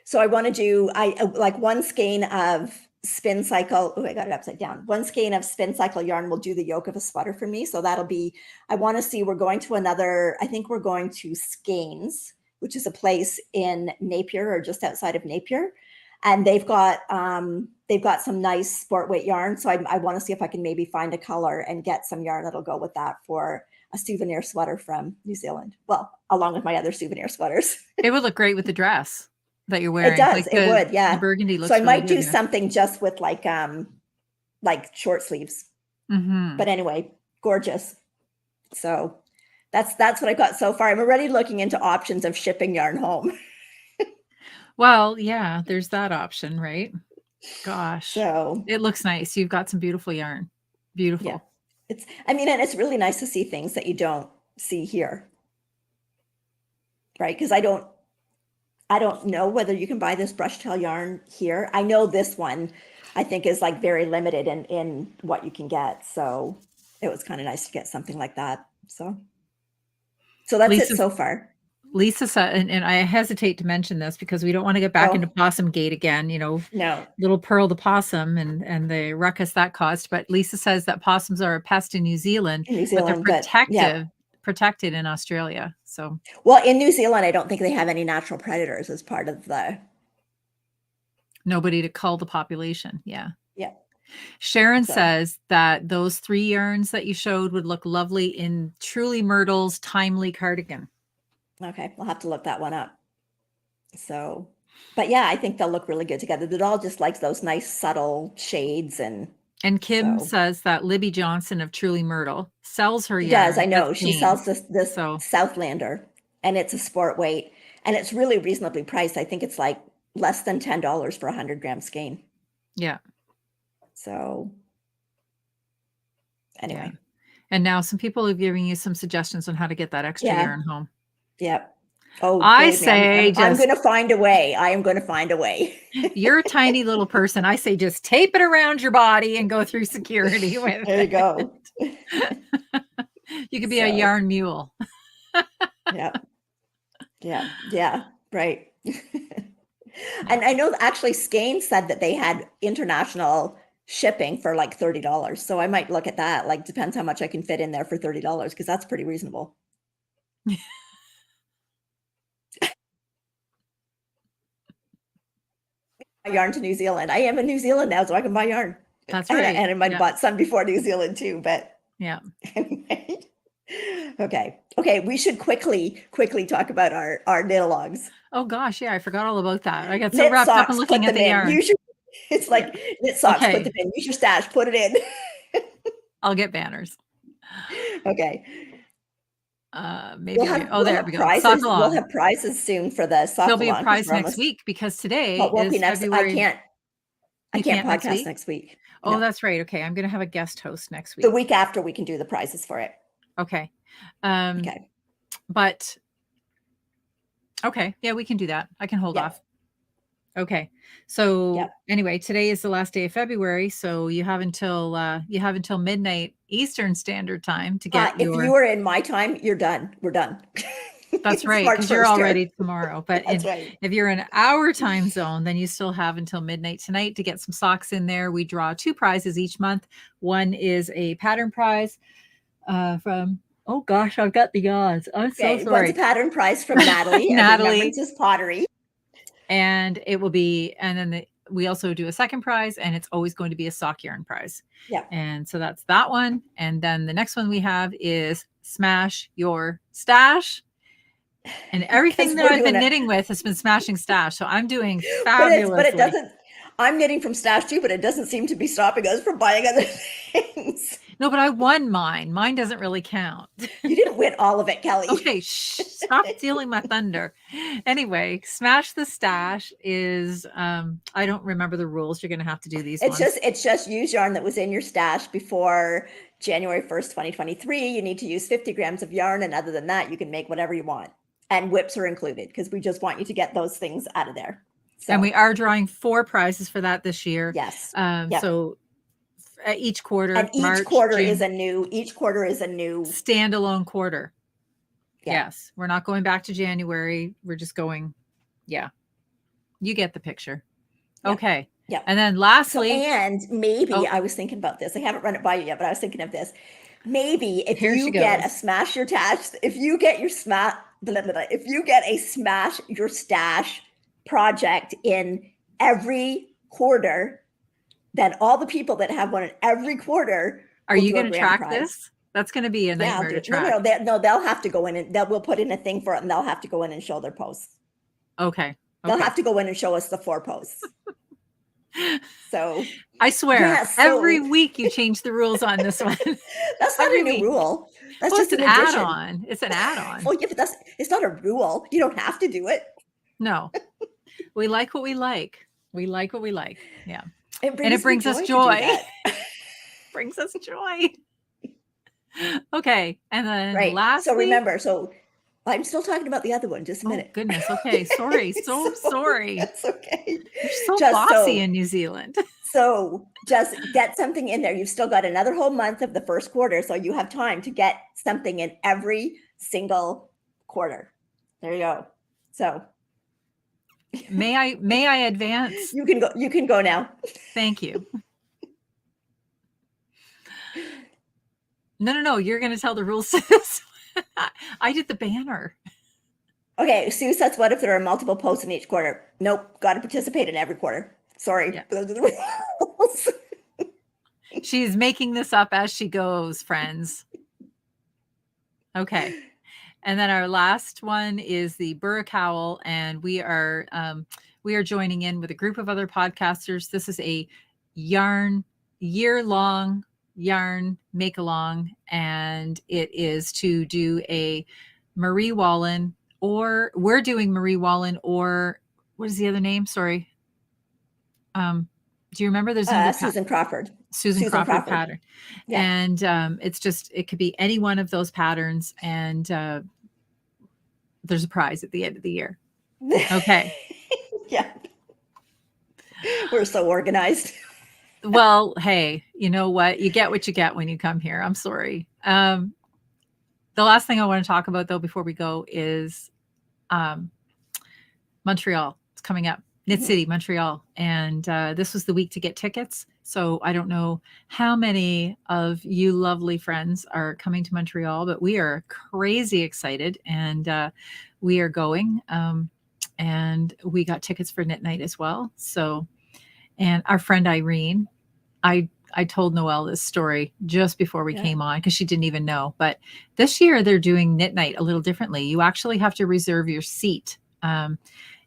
so I want to do, like 1 skein of Spin Cycle. Oh, I got it upside down. 1 skein of Spin Cycle yarn will do the yoke of a sweater for me. So that'll be, I want to see, we're going to Skeins, which is a place in Napier or just outside of Napier. And they've got some nice sport weight yarn. So I want to see if I can maybe find a color and get some yarn that'll go with that for a souvenir sweater from New Zealand. Well, along with my other souvenir sweaters. It would look great with the dress that you're wearing. It does. It would. Yeah. The burgundy looks so I really might good, do something just with like short sleeves. But anyway, gorgeous. So that's what I got so far. I'm already looking into options of shipping yarn home. Well, yeah, there's that option, right? Gosh, So it looks nice. You've got some beautiful yarn. Beautiful. yeah, and it's really nice to see things that you don't see here, right? Because I don't know whether you can buy this brush tail yarn here. I know this one, I think, is like very limited in what you can get. So it was kind of nice to get something like that. So that's it so far. Lisa said, and I hesitate to mention this because we don't want to get back into Possum Gate again, No. Little Pearl the possum and the ruckus that caused. But Lisa says that possums are a pest in New Zealand, but they're protected in Australia. So, well, in New Zealand, I don't think they have any natural predators as part of the. Nobody to cull the population. Yeah. Yeah. Sharon says that those 3 yarns that you showed would look lovely in Truly Myrtle's Timely cardigan. Okay, we'll have to look that one up. So, but yeah, I think they'll look really good together. It all just likes those nice subtle shades. And Kim says that Libby Johnson of Truly Myrtle sells her yarn. Does, I know. She sells this Southlander, and it's a sport weight, and it's really reasonably priced. I think it's like less than $10 for 100 gram skein. Yeah. So anyway. Yeah. And now some people are giving you some suggestions on how to get that extra yarn home. Yep. Oh, I say I'm going to find a way. I am going to find a way. You're a tiny little person. I say just tape it around your body and go through security with There you go. You could be a yarn mule. Yeah. Right. And I know actually Skein said that they had international shipping for like $30. So I might look at that. Like, depends how much I can fit in there for $30, because that's pretty reasonable. Yarn to New Zealand. I am in New Zealand now, so I can buy yarn. That's right. And I might have bought some before New Zealand too, but yeah. Anyway. Okay. We should quickly talk about our knit-alongs. Oh gosh, yeah, I forgot all about that. I got so wrapped up in looking at the yarn. It's like knit socks, put them in. Use your stash, put it in. I'll get banners. Okay. Maybe there we go. We'll have prizes soon for the sock. There'll be a prize next week because today is February. I can't podcast next week. Oh, that's right. Okay, I'm going to have a guest host next week. The week after, we can do the prizes for it. Okay. But okay, yeah, we can do that. I can hold off. Okay. So anyway, today is the last day of February, so you have until midnight Eastern Standard Time to get if you are in my time, you're done. We're done. That's right, because you're already tomorrow. But if you're in our time zone, then you still have until midnight tonight to get some socks in there. We draw 2 prizes each month. One is a pattern prize from, oh gosh, I've got the odds. I'm so sorry. One's a pattern prize from Natalie. Natalie. It's just pottery. And it will be, and then we also do a second prize, and it's always going to be a sock yarn prize. Yeah. And so that's that one. And then the next one we have is Smash Your Stash. And everything that I've been knitting with has been smashing stash. So I'm doing fabulously. But it doesn't, I'm knitting from stash too, but it doesn't seem to be stopping us from buying other things. No, but I won mine. Mine doesn't really count. You didn't win all of it, Kelly. Okay, stop stealing my thunder. Anyway, Smash the Stash is, I don't remember the rules. You're going to have to do these ones. It's just use yarn that was in your stash before January 1st, 2023. You need to use 50 grams of yarn. And other than that, you can make whatever you want. And whips are included because we just want you to get those things out of there. So. And we are drawing 4 prizes for that this year. Yes. So each quarter, and each quarter is a new standalone quarter. Yeah. Yes. We're not going back to January. We're just going. Yeah. You get the picture. Yeah. Okay. Yeah. And then lastly, and maybe I was thinking about this. I haven't run it by you yet, but I was thinking of this. Maybe if you get a Smash Your Stash, if you get a Smash Your Stash project in every quarter, then all the people that have one in every quarter. Are you going to track this? That's going to be a nightmare to track. No, they'll have to go in and we'll put in a thing for it, and they'll have to go in and show their posts. Okay. They'll have to go in and show us the 4 posts. So I swear, every week you change the rules on this one. That's not a new rule. That's just an add-on. It's an add-on. Well, yeah, but it's not a rule. You don't have to do it. No, we like what we like. We like what we like. Yeah. It And it brings us to do joy. that. Brings us joy. Okay. And then Right. lastly, So remember, I'm still talking about the other one. Just a minute. Oh, goodness. Okay. Sorry. So sorry. That's okay. You're so Just bossy in New Zealand. So just get something in there. You've still got another whole month of the first quarter. So you have time to get something in every single quarter. There you go. So may I advance? You can go now. Thank you. No. You're going to tell the rules to this. I did the banner. Okay. Sue says, what if there are multiple posts in each quarter? Nope. Got to participate in every quarter. Sorry. Yeah. Those are the rules. She's making this up as she goes, friends. Okay. And then our last one is the Burra Cowl, and we are joining in with a group of other podcasters. This is a year-long yarn make-along, and it is to do a Marie Wallin, or we're doing Marie Wallin, or what is the other name? Sorry. Do you remember? There's Susan Crawford. Susan Crawford pattern. Yeah. And it could be any one of those patterns, and there's a prize at the end of the year. Okay. Yeah. We're so organized. Well, hey, you know what? You get what you get when you come here. I'm sorry. The last thing I want to talk about, though, before we go is Montreal. It's coming up. Knit City, Montreal. And this was the week to get tickets. So I don't know how many of you lovely friends are coming to Montreal, but we are crazy excited, and we are going. And we got tickets for Knit Night as well. So, and our friend Irene, I told Noelle this story just before we came on because she didn't even know. But this year they're doing Knit Night a little differently. You actually have to reserve your seat.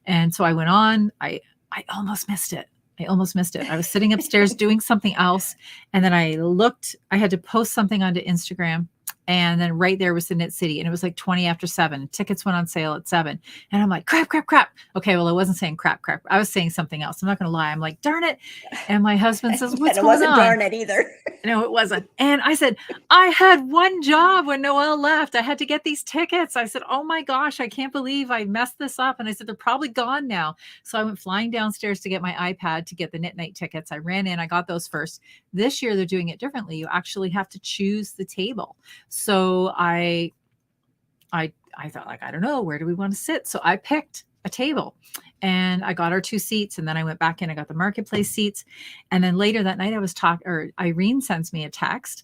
And so I went on. I almost missed it. I was sitting upstairs doing something else. And then I had to post something onto Instagram. And then right there was the Knit City. And it was like 20 after 7. Tickets went on sale at 7. And I'm like, crap. Okay, well, I wasn't saying crap. I was saying something else. I'm not going to lie. I'm like, darn it. And my husband says, what's going on? It wasn't darn it either. No, it wasn't. And I said, I had one job when Noelle left. I had to get these tickets. I said, oh my gosh, I can't believe I messed this up. And I said, they're probably gone now. So I went flying downstairs to get my iPad to get the Knit Night tickets. I ran in, I got those first. This year, they're doing it differently. You actually have to choose the table. So I thought, like, I don't know, where do we want to sit? So I picked a table and I got our 2 seats, and then I went back in, I got the marketplace seats. And then later that night Irene sends me a text,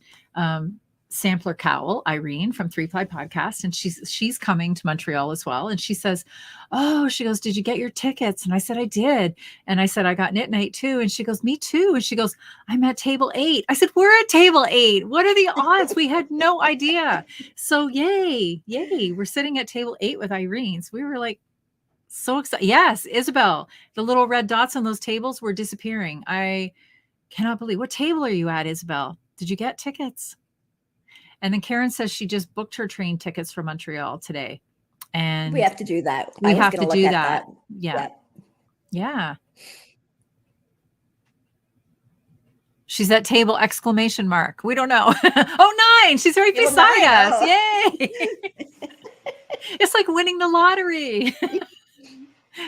Sampler Cowl, Irene from 3-Ply Podcast. And she's coming to Montreal as well. And she says, she goes, did you get your tickets? And I said, I did. And I said, I got Knit Night too. And she goes, me too. And she goes, I'm at table 8. I said, we're at table 8. What are the odds? We had no idea. So yay. We're sitting at table 8 with Irene. So we were like, so excited. Yes, Isabel, the little red dots on those tables were disappearing. I cannot believe. What table are you at, Isabel? Did you get tickets? And then Karen says she just booked her train tickets for Montreal today. And we have to do that. We have to do that. Yeah. Yeah. She's at table ! We don't know. Oh, 9. She's right beside us. Yay. It's like winning the lottery.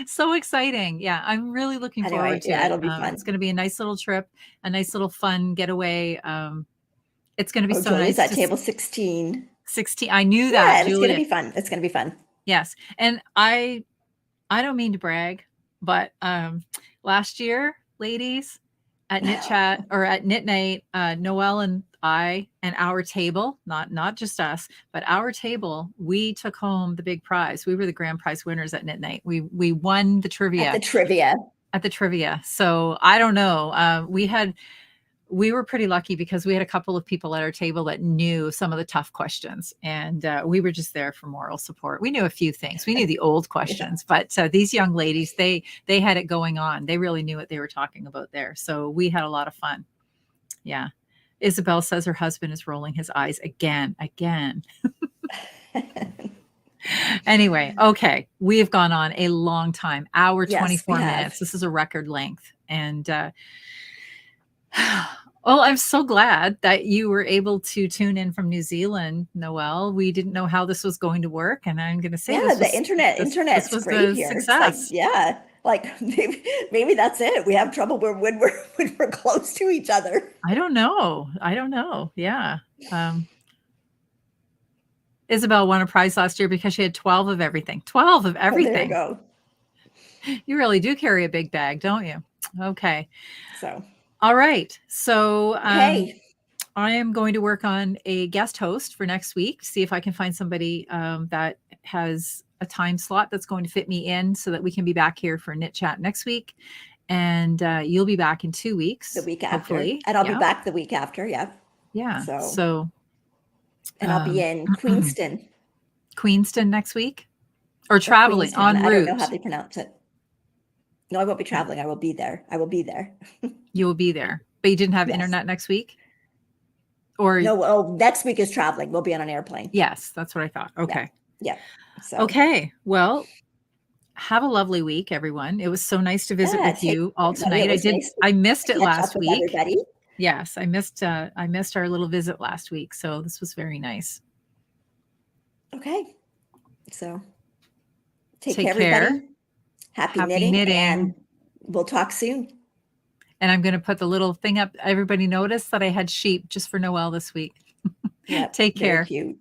So exciting. Yeah. I'm really looking forward to it. It'll be fun. It's going to be a nice little trip, a nice little fun getaway. It's going to be so Julie's nice. At table 16. 16. I knew that. Yeah, it's going to be fun. It's going to be fun. Yes. And I don't mean to brag, but last year, ladies, at KnitChat or at Knit Night, Noelle and I and our table, not just us, but our table, we took home the big prize. We were the grand prize winners at Knit Night. We won the trivia. At the trivia. So I don't know. We were pretty lucky because we had a couple of people at our table that knew some of the tough questions, and we were just there for moral support. We knew a few things. We knew the old questions, but these young ladies, they had it going on. They really knew what they were talking about there. So we had a lot of fun. Yeah. Isabel says her husband is rolling his eyes again. Anyway, okay. We have gone on a long time, hour, Yes, 24 we have. minutes. This is a record length. And well, I'm so glad that you were able to tune in from New Zealand, Noelle. We didn't know how this was going to work. And I'm going to say Yeah, this the internet's was great a here. It's like, success. yeah, like maybe that's it. We have trouble when we're close to each other. I don't know. Yeah. Isabel won a prize last year because she had 12 of everything. 12 of Oh, there you everything. go. You really do carry a big bag, don't you? Okay. So, All right. So okay. I am going to work on a guest host for next week, see if I can find somebody that has a time slot that's going to fit me in so that we can be back here for Knit Chat next week. And you'll be back in 2 weeks. The week after. Hopefully. And I'll be back the week after. Yeah. Yeah. So and I'll be in Queenston. Queenston next week? Or traveling Queenston. en route? I don't know how they pronounce it. No, I won't be traveling. I will be there. You will be there. But you didn't have internet next week? Or no, next week is traveling. We'll be on an airplane. Yes, that's what I thought. Okay. Yeah. So okay. Well, have a lovely week, everyone. It was so nice to visit with you all tonight. I missed it last week. Everybody. Yes, I missed our little visit last week. So this was very nice. Okay. So take care, everybody. Happy knitting, and we'll talk soon. And I'm going to put the little thing up. Everybody noticed that I had sheep just for Noelle this week. Yeah, take care. Very cute.